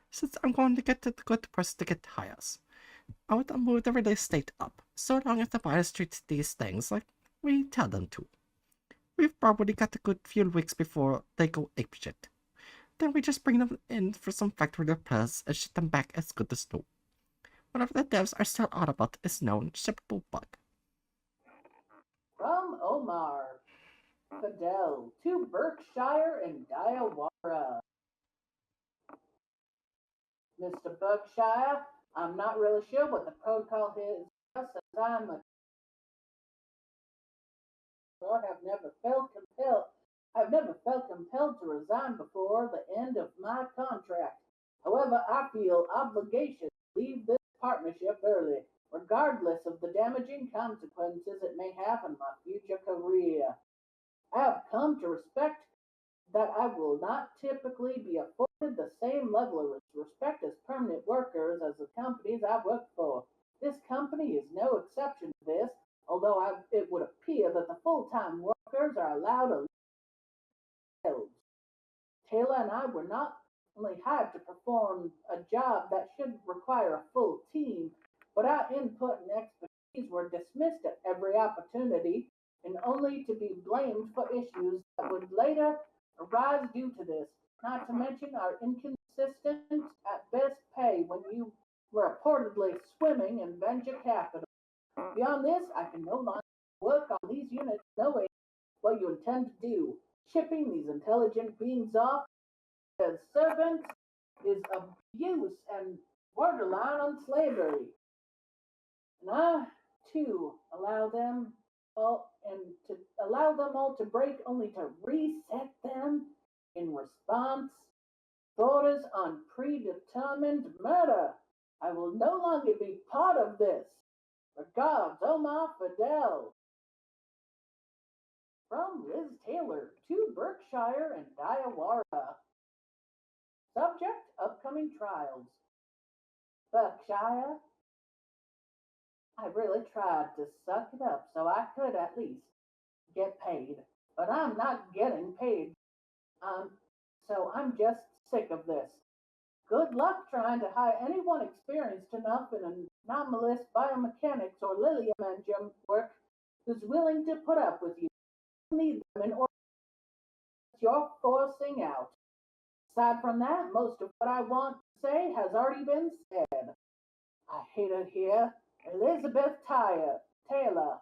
A: Since I'm going to get the good person to get hires, I want to move the release date up, so long as the buyers treat these things like we tell them to. We've probably got a good few weeks before they go apeshit. Then we just bring them in for some factory repairs and ship them back as good as new. Whatever the devs are still on about is known shippable bug.
B: From Omar. Fidel to Berkshire and Diawara. Mr. Berkshire, I'm not really sure what the protocol is since I'm a or I've never felt compelled to resign before the end of my contract. However, I feel obligation to leave this partnership early, regardless of the damaging consequences it may have on my future career. I have come to respect that I will not typically be afforded the same level of respect as permanent workers as the companies I work for. This company is no exception to this, although it would appear that the full-time workers are allowed to live. Taylor and I were not only hired to perform a job that should require a full team, but our input and expertise were dismissed at every opportunity and only to be blamed for issues that would later arise due to this, not to mention our inconsistent at best pay when you were reportedly swimming in venture capital. Beyond this, I can no longer work on these units knowing what you intend to do. Shipping these intelligent beings off as servants is abuse and borderline on slavery. And I, too, allow them all to break only to reset them in response. Orders on predetermined murder. I will no longer be part of this. Regards, Omar Fidel. From Liz Taylor to Berkshire and Diawara. Subject, upcoming trials. Berkshire, I really tried to suck it up so I could at least get paid, but I'm not getting paid. So I'm just sick of this. Good luck trying to hire anyone experienced enough in anomalous biomechanics or lilium engine work who's willing to put up with you. You need them in order you're forcing out. Aside from that, most of what I want to say has already been said. I hate it here. Elizabeth Taylor.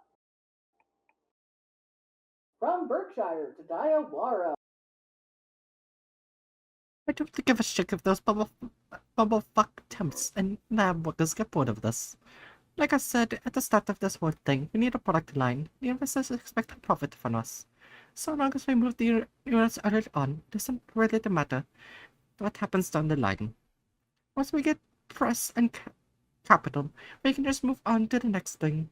B: From Berkshire to Diawara.
A: I don't give a shit if those bubble fuck temps and lab workers get bored of this. Like I said at the start of this whole thing, we need a product line. The investors expect a profit from us. So long as we move the units early on, it doesn't really matter what happens down the line. Once we get press and capital, we can just move on to the next thing.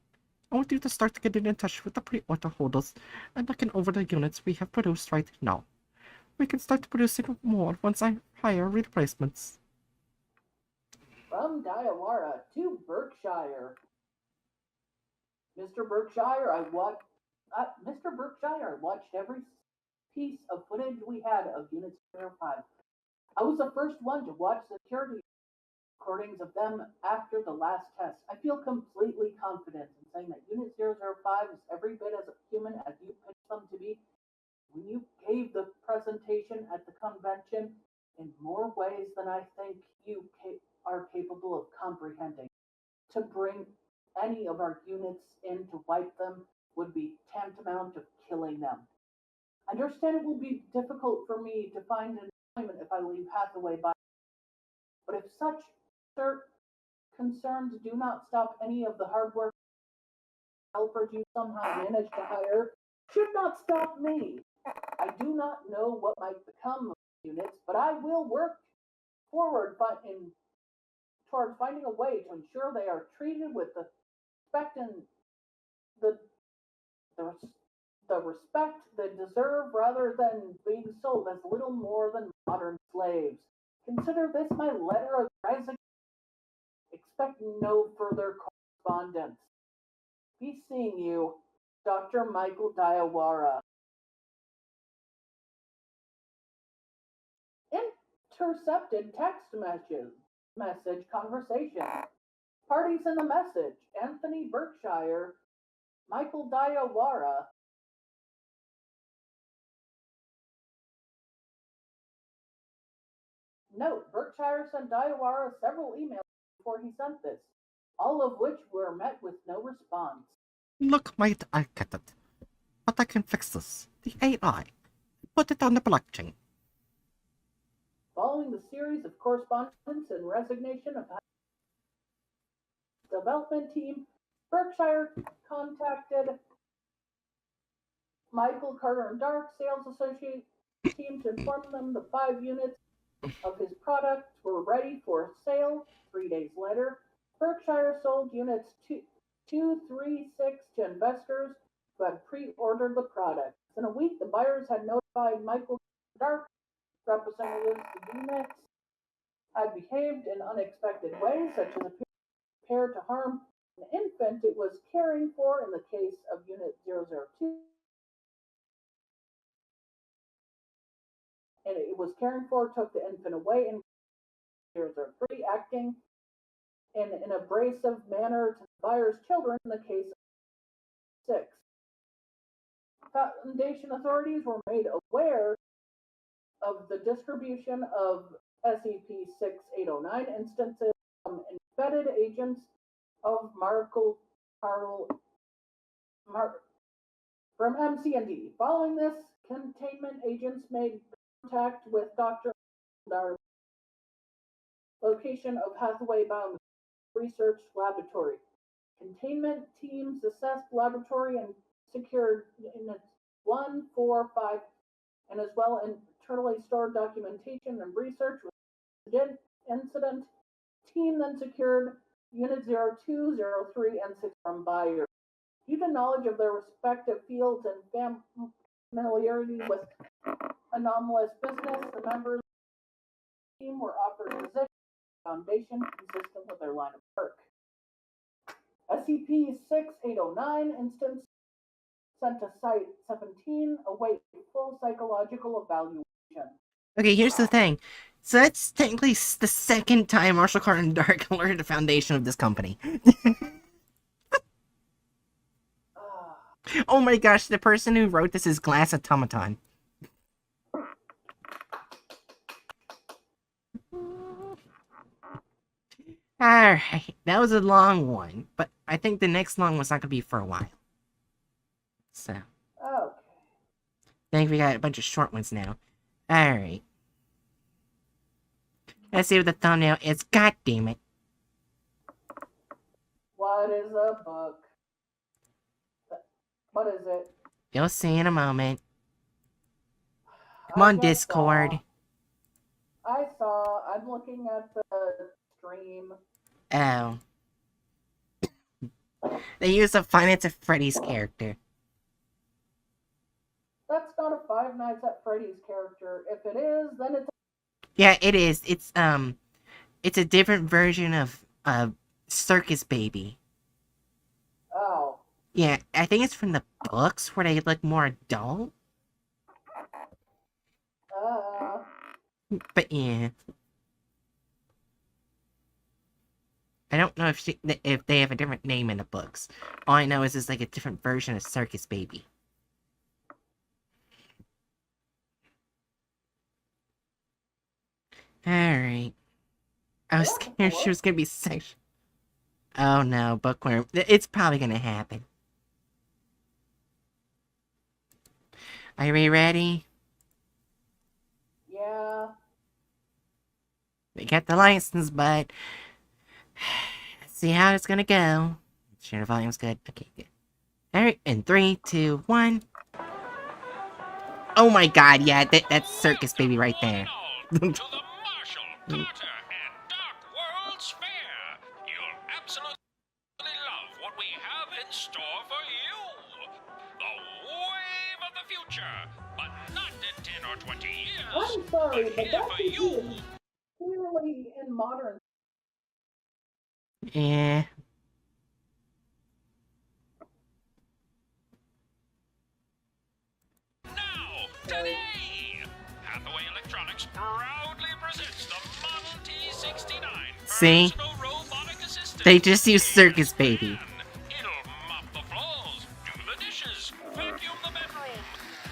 A: I want you to start getting in touch with the pre-order holders and looking over the units we have produced right now. We can start producing more once I hire replacements.
B: From Diawara to Berkshire. Mr. Berkshire, I watched every piece of footage we had of Unit 05. I was the first one to watch security recordings of them after the last test. I feel completely confident in saying that Unit 005 is every bit as human as you pitched them to be when you gave the presentation at the convention in more ways than I think you comprehending. To bring any of our units in to wipe them would be tantamount to killing them. I understand it will be difficult for me to find employment if I leave Hathaway by, but if such concerns do not stop any of the hard work helpers you somehow managed to hire, should not stop me. I do not know what might become of units, but I will work forward towards finding a way to ensure they are treated with the respect and the, the, the respect they deserve rather than being sold as little more than modern slaves. Consider this my letter of resignation. Expect no further correspondence. Be seeing you, Dr. Michael Diawara. Intercepted text message conversation. Parties in the message: Anthony Berkshire, Michael Diawara. Note: Berkshire sent Diawara several emails before he sent this, all of which were met with no response.
A: Look, mate, I get it. But I can fix this. The AI. Put it on the blockchain.
B: Following the series of correspondence and resignation of the development team, Berkshire contacted Michael Carter and Dark Sales Associate team to inform them the 5 units of his product were ready for sale. 3 days later, Berkshire sold units 236 to investors who had pre-ordered the product. In a week, the buyers had notified Michael Dark representatives the units had behaved in unexpected ways, such as appear to harm an infant it was caring for in the case of Unit 002. And it was caring for took the infant away in 003, acting in an abrasive manner to the buyer's children in the case of 6. Foundation authorities were made aware of the distribution of SCP-6809 instances from embedded agents of from MC&D. Following this, containment agents made contact with Dr. Our location of Hathaway Biomedical Research Laboratory. Containment teams assessed laboratory and secured units 1, 4, 5, and as well internally stored documentation and research with the incident. Team then secured Unit 02, 03, and 6 from buyers. Due to knowledge of their respective fields and familiarity with anomalous business, the members of the team were offered positions at the Foundation consistent with their line of work. SCP-6809 instance sent to Site 17, await full psychological evaluation.
C: Okay, here's the thing. So that's technically the second time Marshall Carter and Dark alerted the foundation of this company. Oh my gosh, the person who wrote this is Glass Automaton. Alright, that was a long one, but I think the next long one's not gonna be for a while. So,
B: Okay.
C: I think we got a bunch of short ones now. Alright. Let's see what the thumbnail is. God damn it.
B: What is a book? What is it?
C: You'll see in a moment. Come on, Discord.
B: I saw. I'm looking at the stream.
C: Oh. They use a Five Nights at Freddy's character.
B: That's not a Five Nights at Freddy's character. If it is, then it's.
C: Yeah, it is. It's a different version of Circus Baby.
B: Oh.
C: Yeah, I think it's from the books where they look more adult. But yeah. I don't know if they have a different name in the books. All I know is it's like a different version of Circus Baby. Alright. I was
B: Well, that's
C: scared
B: cool.
C: she was gonna be sexual. Oh no, bookworm. It's probably gonna happen. Are we ready?
B: Yeah.
C: We got the license, but let's see how it's gonna go. Sure, the volume's good. Okay, good. Alright, in 3, 2, 1. Oh my god, yeah, that's Circus Baby right there.
D: To the Marshall, Carter, and Dark World's Fair. You'll absolutely love what we have in store for you. The wave of the future, but not in 10 or 20 years.
B: I'm sorry, but
D: here
B: that
D: for
B: PC
D: you.
B: is clearly in modern.
C: Yeah.
D: Now, today, Hathaway Electronics proudly presents the Model T69
C: See?
D: personal robotic assistant.
C: They just use Circus Baby.
D: It'll mop the floors, do the dishes, vacuum the bedroom,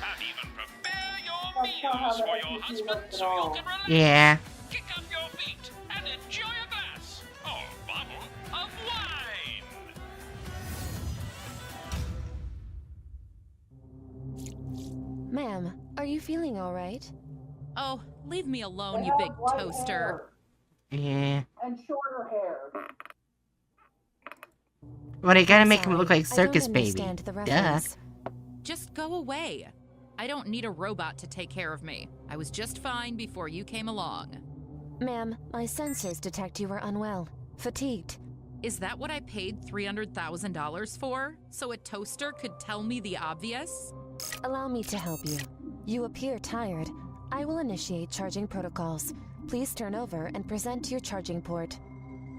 D: and even prepare your
B: That's not how
D: meals
B: the
D: for your
B: SCP
D: husband
B: works at
D: so you
B: all.
D: can relax.
C: Yeah.
D: Kick up your feet and enjoy a glass or bottle of wine.
E: Ma'am, are you feeling all right?
F: Oh, leave me alone,
B: They
F: you
B: have
F: big
B: white
F: toaster.
B: hair
C: Yeah.
B: and shorter hair.
C: Well, they gotta
E: I'm
C: make him look
E: sorry,
C: like Circus
E: I don't
C: Baby.
E: understand the
C: Duh.
E: reference.
F: Just go away. I don't need a robot to take care of me. I was just fine before you came along.
E: Ma'am, my sensors detect you are unwell, fatigued.
F: Is that what I paid $300,000 for? So a toaster could tell me the obvious?
E: Allow me to help you. You appear tired. I will initiate charging protocols. Please turn over and present your charging port.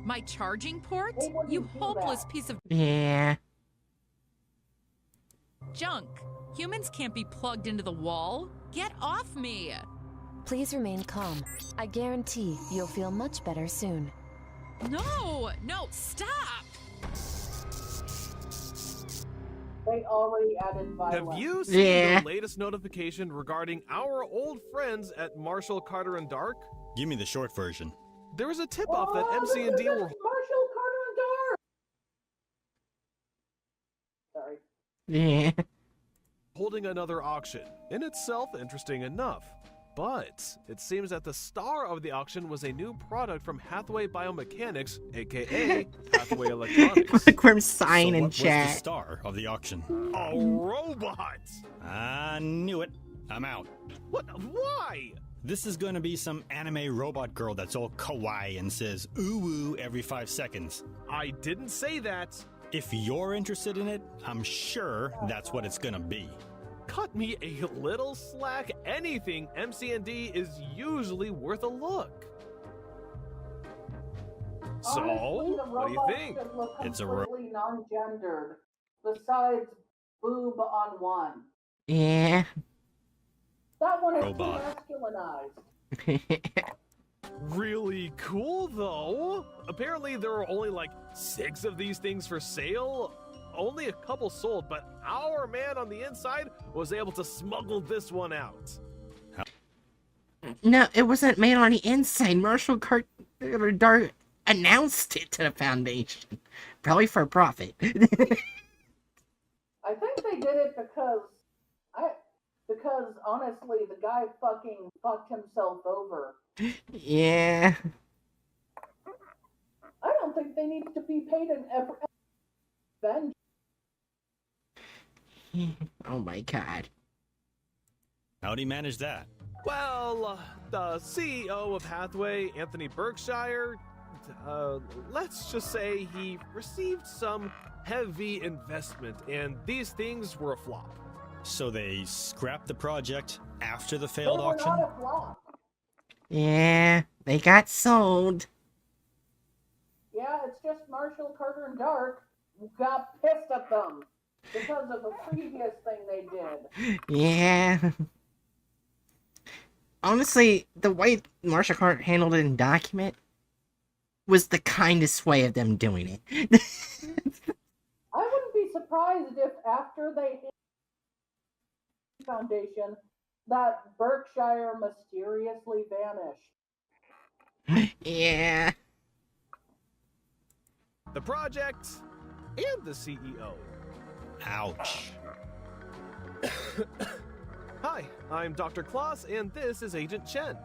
F: My charging port?
B: They wouldn't
F: You
B: do
F: hopeless
B: that.
F: piece of
C: Yeah.
F: junk. Humans can't be plugged into the wall. Get off me!
E: Please remain calm. I guarantee you'll feel much better soon.
F: No! No, stop!
B: They already added violence.
G: Have you seen
C: Yeah.
G: the latest notification regarding our old friends at Marshall, Carter, and Dark?
H: Give me the short version.
G: There was a tip-off that
B: Oh,
G: MC&D
B: this is
G: were
B: Marshall, Carter, and Dark. Sorry.
C: Yeah.
G: holding another auction. In itself, interesting enough. But it seems that the star of the auction was a new product from Hathaway Biomechanics, aka Hathaway Electronics.
C: Bookworm sign
H: So
C: in
H: what was the
C: chat.
H: star of the auction?
G: A robot!
H: I knew it. I'm out.
G: What? Why?
H: This is gonna be some anime robot girl that's all kawaii and says ooh woo every 5 seconds.
G: I didn't say that.
H: If you're interested in it, I'm sure that's what it's gonna be.
G: Cut me a little slack. Anything MC&D is usually worth a look. So,
B: Honestly, the
G: what do you
B: robot
G: think?
B: should look
H: It's a
B: completely non-gendered, besides boob on one.
C: Yeah.
B: That one is
H: Robot.
B: too masculinized.
G: Really cool, though. Apparently, there are only like 6 of these things for sale. Only a couple sold, but our man on the inside was able to smuggle this one out.
C: No, it wasn't made on the inside. Marshall Carter Dark announced it to the Foundation. Probably for profit.
B: I think they did it because honestly, the guy fucking fucked himself over.
C: Yeah.
B: I don't think they need to be paid an vengeance.
C: Oh my god.
H: How'd he manage that?
G: Well, the CEO of Hathaway, Anthony Berkshire, let's just say he received some heavy investment, and these things were a flop.
H: So they scrapped the project after the
B: They
H: failed
B: were
H: auction?
B: not a flop.
C: Yeah, they got sold.
B: Yeah, it's just Marshall, Carter, and Dark got pissed at them because of a previous thing they did.
C: Yeah. Honestly, the way Marshall Carter handled it in document was the kindest way of them doing it.
B: I wouldn't be surprised if after they Foundation that Berkshire mysteriously vanished.
C: Yeah.
G: the project, and the CEO.
H: Ouch.
G: Hi, I'm Dr. Klaus, and this is Agent Chen.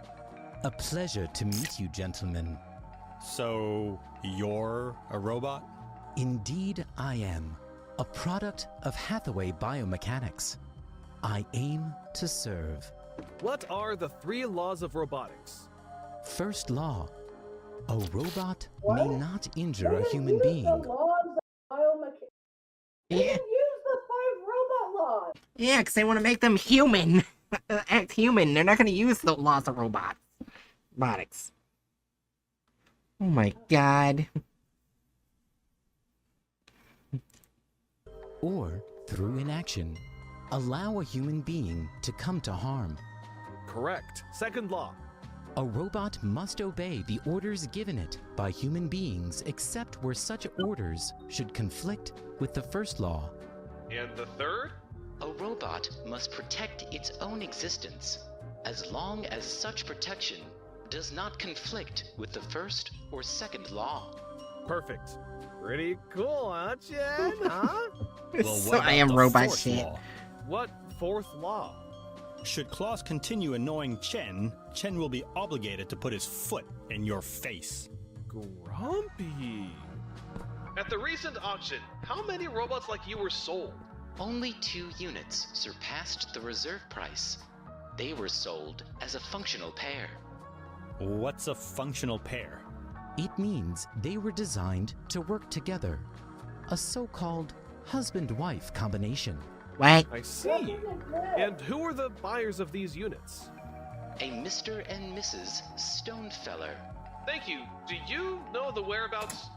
I: A pleasure to meet you, gentlemen.
H: So, you're a robot?
I: Indeed, I am. A product of Hathaway Biomechanics. I aim to serve.
G: What are the 3 laws of robotics?
I: First law. A robot may not injure a human being.
B: The laws of biomechanics.
C: Yeah,
B: Use the 5 robot laws.
C: yeah, because they want to make them human. Act human. They're not going to use the laws of robotics. Oh my god.
I: Or, through inaction, allow a human being to come to harm.
G: Correct. Second law.
I: A robot must obey the orders given it by human beings except where such orders should conflict with the first law.
D: And the third?
J: A robot must protect its own existence, as long as such protection does not conflict with the first or second law.
G: Perfect. Pretty cool, huh, Chen? Huh?
H: Well,
C: So
H: what
C: I
H: about
C: am
H: the
C: robot
H: fourth
C: shit.
H: law?
G: What 4th law?
H: Should Klaus continue annoying Chen, Chen will be obligated to put his foot in your face.
G: Grumpy.
D: At the recent auction, how many robots like you were sold?
J: Only 2 units surpassed the reserve price. They were sold as a functional pair.
H: What's a functional pair?
I: It means they were designed to work together. A so-called husband-wife combination.
C: What?
G: I see. And who are the buyers of these units?
J: A Mr. and Mrs. Stonefeller.
D: Thank you. Do you know the whereabouts?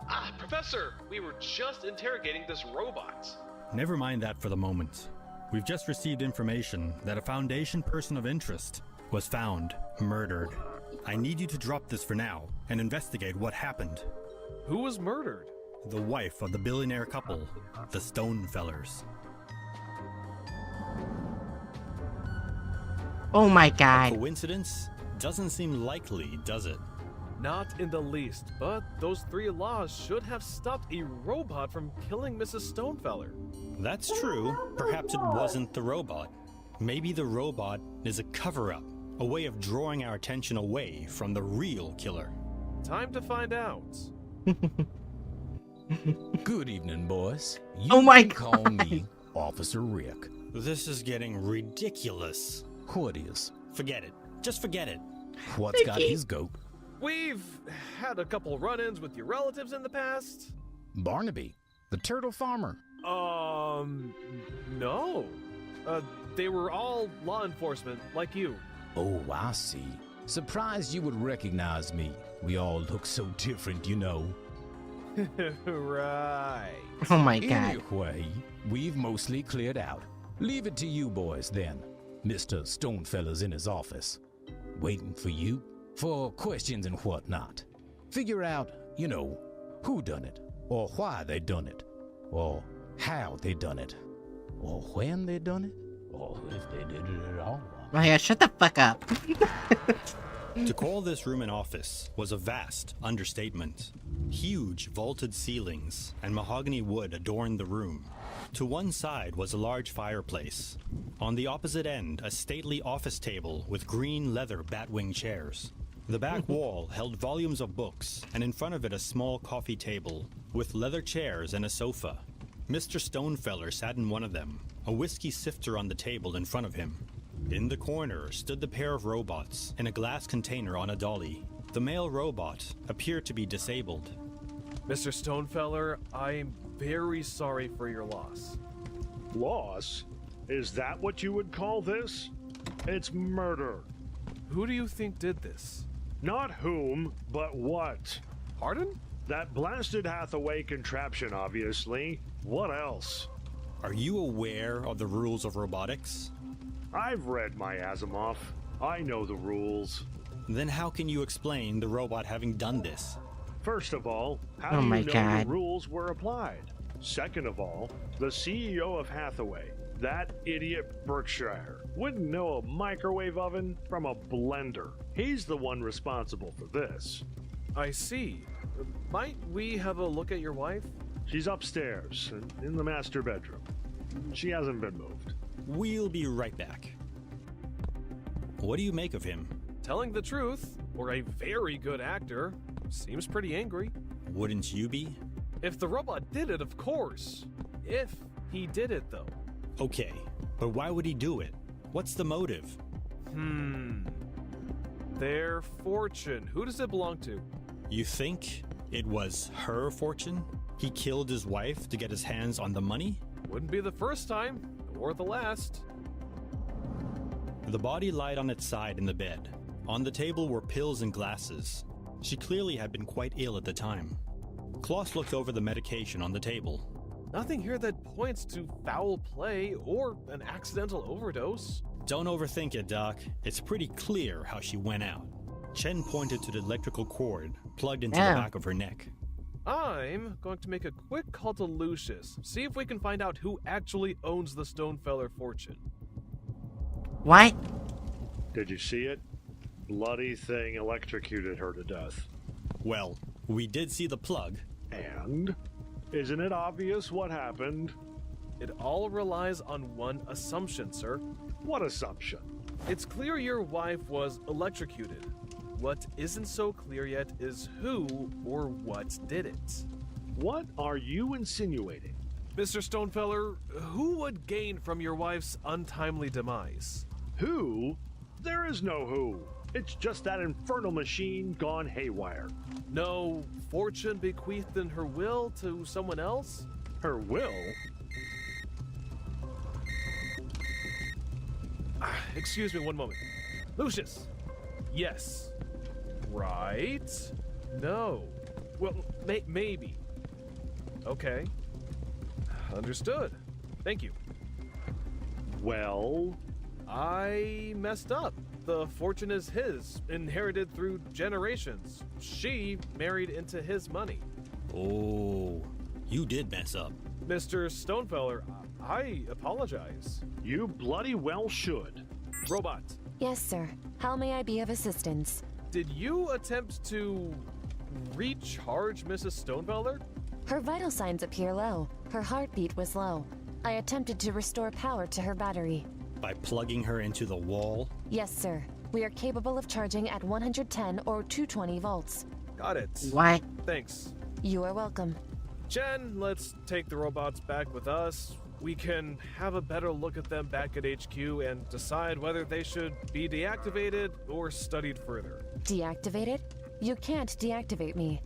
D: Ah, Professor, we were just interrogating this robot.
H: Never mind that for the moment. We've just received information that a Foundation person of interest was found murdered. I need you to drop this for now and investigate what happened.
G: Who was murdered?
H: The wife of the billionaire couple, the Stonefellers.
C: Oh my god.
H: Coincidence? Doesn't seem likely, does it?
G: Not in the least, but those 3 laws should have stopped a robot from killing Mrs. Stonefeller.
H: That's true. Perhaps it wasn't the robot. Maybe the robot is a cover-up, a way of drawing our attention away from the real killer.
G: Time to find out.
I: Good evening, boys. You
C: Oh my
I: can call me Officer Rick.
H: This is getting ridiculous.
I: What is?
H: Forget it. Just forget it.
I: What's got his goat?
G: We've had a couple run-ins with your relatives in the past.
I: Barnaby, the turtle farmer.
G: No. They were all law enforcement, like you.
I: Oh, I see. Surprised you would recognize me. We all look so different, you know.
G: Right.
C: Oh my god.
I: Anyway, we've mostly cleared out. Leave it to you boys then. Mr. Stonefeller's in his office, waiting for you for questions and whatnot. Figure out, you know, who done it, or why they done it, or how they done it, or when they done it, or if they did it at all.
C: Oh yeah, shut the fuck up.
H: To call this room an office was a vast understatement. Huge vaulted ceilings and mahogany wood adorned the room. To one side was a large fireplace. On the opposite end, a stately office table with green leather batwing chairs. The back wall held volumes of books, and in front of it a small coffee table with leather chairs and a sofa. Mr. Stonefeller sat in one of them, a whiskey sifter on the table in front of him. In the corner stood the pair of robots in a glass container on a dolly. The male robot appeared to be disabled.
G: Mr. Stonefeller, I'm very sorry for your loss.
K: Loss? Is that what you would call this? It's murder.
G: Who do you think did this?
K: Not whom, but what.
G: Pardon?
K: That blasted Hathaway contraption, obviously. What else?
H: Are you aware of the rules of robotics?
K: I've read my Asimov. I know the rules.
H: Then how can you explain the robot having done this?
K: First of all, how
C: Oh
K: do
C: my
K: you know
C: God.
K: the rules were applied? Second of all, the CEO of Hathaway, that idiot Berkshire, wouldn't know a microwave oven from a blender. He's the one responsible for this.
G: I see. Might we have a look at your wife?
K: She's upstairs, in the master bedroom. She hasn't been moved.
H: We'll be right back. What do you make of him?
G: Telling the truth, or a very good actor, seems pretty angry.
H: Wouldn't you be?
G: If the robot did it, of course. If he did it, though.
H: Okay, but why would he do it? What's the motive?
G: Their fortune. Who does it belong to?
H: You think it was her fortune? He killed his wife to get his hands on the money?
G: Wouldn't be the first time, or the last.
H: The body lied on its side in the bed. On the table were pills and glasses. She clearly had been quite ill at the time. Klaus looked over the medication on the table.
G: Nothing here that points to foul play or an accidental overdose.
H: Don't overthink it, Doc. It's pretty clear how she went out. Chen pointed to the electrical cord plugged into the back of her neck.
G: I'm going to make a quick call to Luscius, see if we can find out who actually owns the Stonefeller fortune.
C: What?
K: Did you see it? Bloody thing electrocuted her to death.
H: Well, we did see the plug.
K: And? Isn't it obvious what happened?
G: It all relies on one assumption, sir.
K: What assumption?
G: It's clear your wife was electrocuted. What isn't so clear yet is who or what did it.
K: What are you insinuating?
G: Mr. Stonefeller, who would gain from your wife's untimely demise?
K: Who? There is no who. It's just that infernal machine gone haywire.
G: No fortune bequeathed in her will to someone else?
K: Her will?
G: Excuse me one moment. Luscius. Yes. Right? No. Well, maybe. Okay. Understood. Thank you.
K: Well?
G: I messed up. The fortune is his, inherited through generations. She married into his money.
H: Oh, you did mess up.
G: Mr. Stonefeller, I apologize.
K: You bloody well should.
G: Robot.
E: Yes, sir. How may I be of assistance?
G: Did you attempt to recharge Mrs. Stonefeller?
E: Her vital signs appear low. Her heartbeat was low. I attempted to restore power to her battery.
H: By plugging her into the wall?
E: Yes, sir. We are capable of charging at 110 or 220 volts.
G: Got it.
C: What?
G: Thanks.
E: You are welcome.
G: Jen, let's take the robots back with us. We can have a better look at them back at HQ and decide whether they should be deactivated or studied further.
E: Deactivated? You can't deactivate me.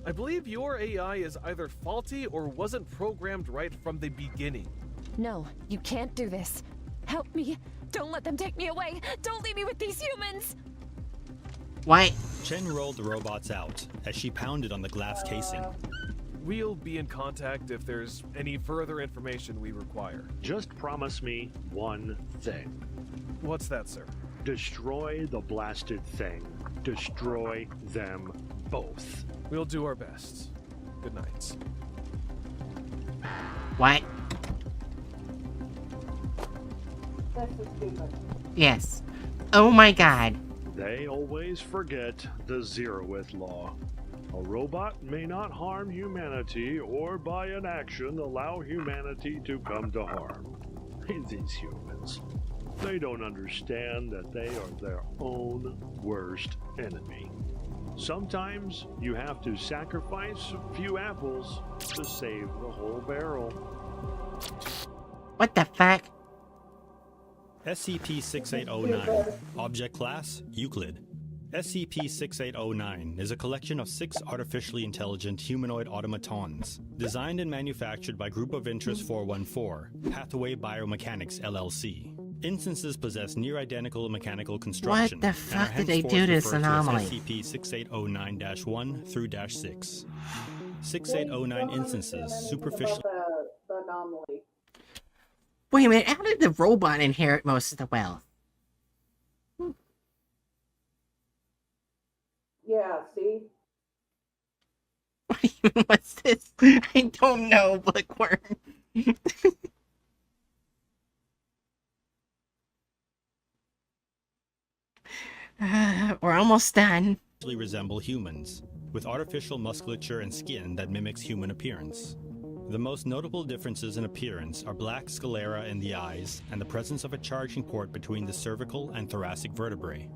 G: I believe your AI is either faulty or wasn't programmed right from the beginning.
E: No, you can't do this. Help me. Don't let them take me away. Don't leave me with these humans.
C: What?
H: Chen rolled the robots out as she pounded on the glass casing.
G: We'll be in contact if there's any further information we require.
K: Just promise me one thing.
G: What's that, sir?
K: Destroy the blasted thing. Destroy them both.
G: We'll do our best. Good night.
C: What?
B: This is stupid.
C: Yes. Oh my god.
K: They always forget the zeroth law. A robot may not harm humanity or by an action allow humanity to come to harm. These humans, they don't understand that they are their own worst enemy. Sometimes you have to sacrifice a few apples to save the whole barrel.
C: What the fuck?
H: SCP-6809. Object Class: Euclid. SCP-6809 is a collection of 6 artificially intelligent humanoid automatons, designed and manufactured by Group of Interest 414, Hathaway Biomechanics LLC. Instances possess near-identical mechanical construction.
C: What the fuck did they do to this anomaly?
H: SCP-6809-1 through -6. 6809 instances superficially.
B: The anomaly.
C: Wait a minute, how did the robot inherit most of the wealth?
B: Yeah, see?
C: What's this? I don't know, Bookworm. We're almost done.
H: Resemble humans. with artificial musculature and skin that mimics human appearance. The most notable differences in appearance are black sclera in the eyes and the presence of a charging port between the cervical and thoracic vertebrae.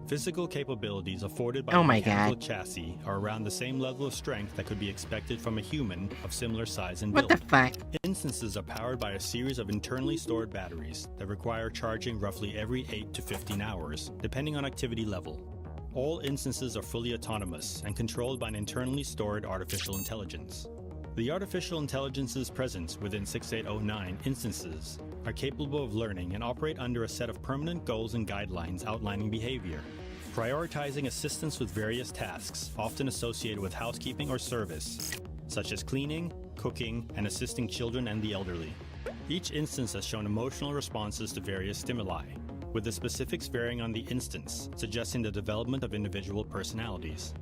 H: Physical capabilities afforded by
C: Oh
H: the
C: my
H: mechanical
C: God.
H: chassis are around the same level of strength that could be expected from a human of similar size and
C: What
H: build.
C: the fuck?
H: Instances are powered by a series of internally stored batteries that require charging roughly every 8 to 15 hours, depending on activity level. All instances are fully autonomous and controlled by an internally stored artificial intelligence. The artificial intelligences present within 6809 instances are capable of learning and operate under a set of permanent goals and guidelines outlining behavior, prioritizing assistance with various tasks, often associated with housekeeping or service, such as cleaning, cooking, and assisting children and the elderly. Each instance has shown emotional responses to various stimuli, with the specifics varying on the instance, suggesting the development of individual personalities.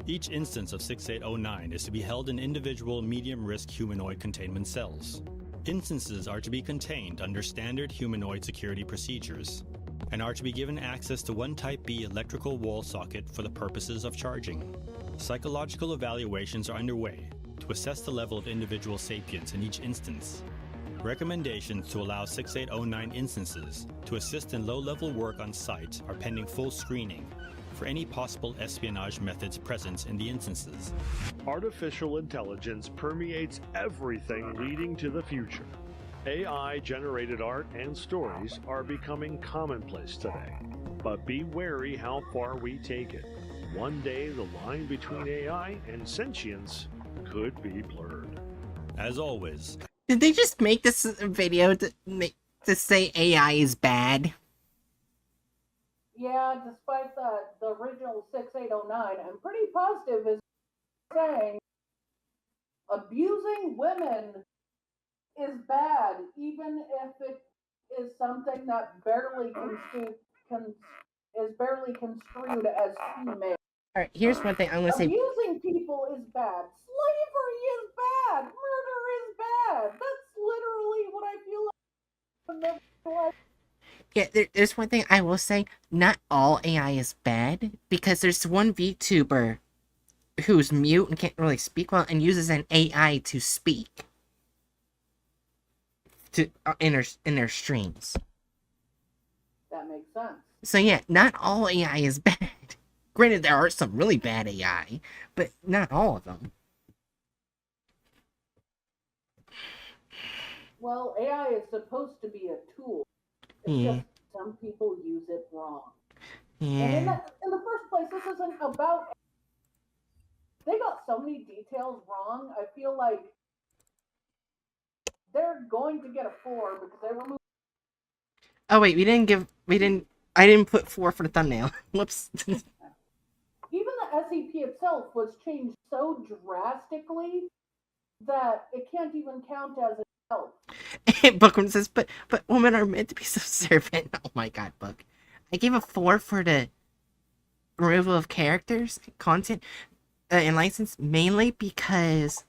H: Each instance of 6809 is to be held in individual medium-risk humanoid containment cells. Instances are to be contained under standard humanoid security procedures, and are to be given access to one Type B electrical wall socket for the purposes of charging. Psychological evaluations are underway to assess the level of individual sapience in each instance. Recommendations to allow 6809 instances to assist in low-level work on site are pending full screening for any possible espionage methods present in the instances.
K: Artificial intelligence permeates everything leading to the future. AI-generated art and stories are becoming commonplace today. But be wary how far we take it. One day the line between AI and sentience could be blurred.
H: As always,
C: Did they just make this video to say AI is bad?
B: Yeah, despite the original 6809, I'm pretty positive is saying abusing women is bad, even if it is something that is barely construed as female.
C: Alright, here's one thing I'm gonna say.
B: Abusing people is bad. Slavery is bad. Murder is bad. That's literally what I feel like.
C: Yeah, there's one thing I will say. Not all AI is bad, because there's one VTuber who's mute and can't really speak well and uses an AI to speak to in their streams.
B: That makes sense.
C: So yeah, not all AI is bad. Granted, there are some really bad AI, but not all of them.
B: Well, AI is supposed to be a tool. It's
C: Yeah.
B: just some people use it wrong.
C: Yeah.
B: And in the first place, this isn't about. They got so many details wrong. I feel like they're going to get a 4 because they removed.
C: Oh wait, I didn't put 4 for the thumbnail. Whoops.
B: Even the SCP itself was changed so drastically that it can't even count as itself.
C: Bookworm says, but women are meant to be subservient. Oh my god, Book. I gave a 4 for the removal of characters, content, and license, mainly because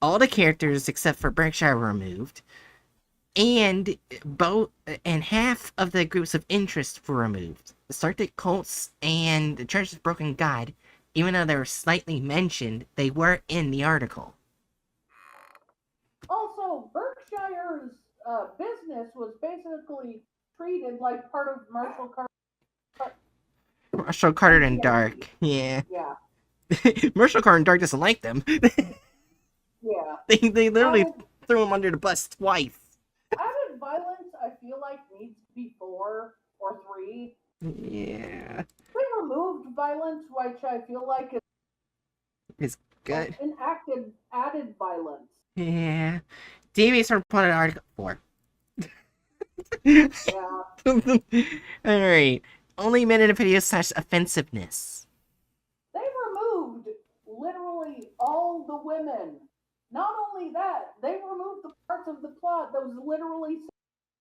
C: all the characters except for Berkshire were removed, and half of the groups of interest were removed. The Sarctic cults and the Church of Broken God, even though they were slightly mentioned, they were in the article.
B: Also, Berkshire's business was basically treated like part of Marshall
C: Carter and Dark, yeah.
B: Yeah.
C: Marshall Carter and Dark doesn't like them.
B: Yeah.
C: They literally threw him under the bus twice.
B: Added violence, I feel like, needs to be 4 or 3.
C: Yeah.
B: They removed violence, which I feel like
C: It's good.
B: enacted added violence.
C: Yeah. DB reported article 4.
B: Yeah.
C: Alright. Only minute of video / offensiveness.
B: They removed literally all the women. Not only that, they removed the parts of the plot that was literally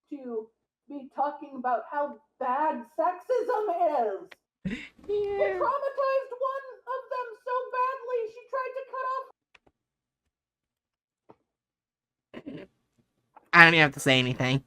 B: to be talking about how bad sexism is.
C: Yeah.
B: It traumatized one of them so badly, she tried to cut off.
C: I don't even have to say anything.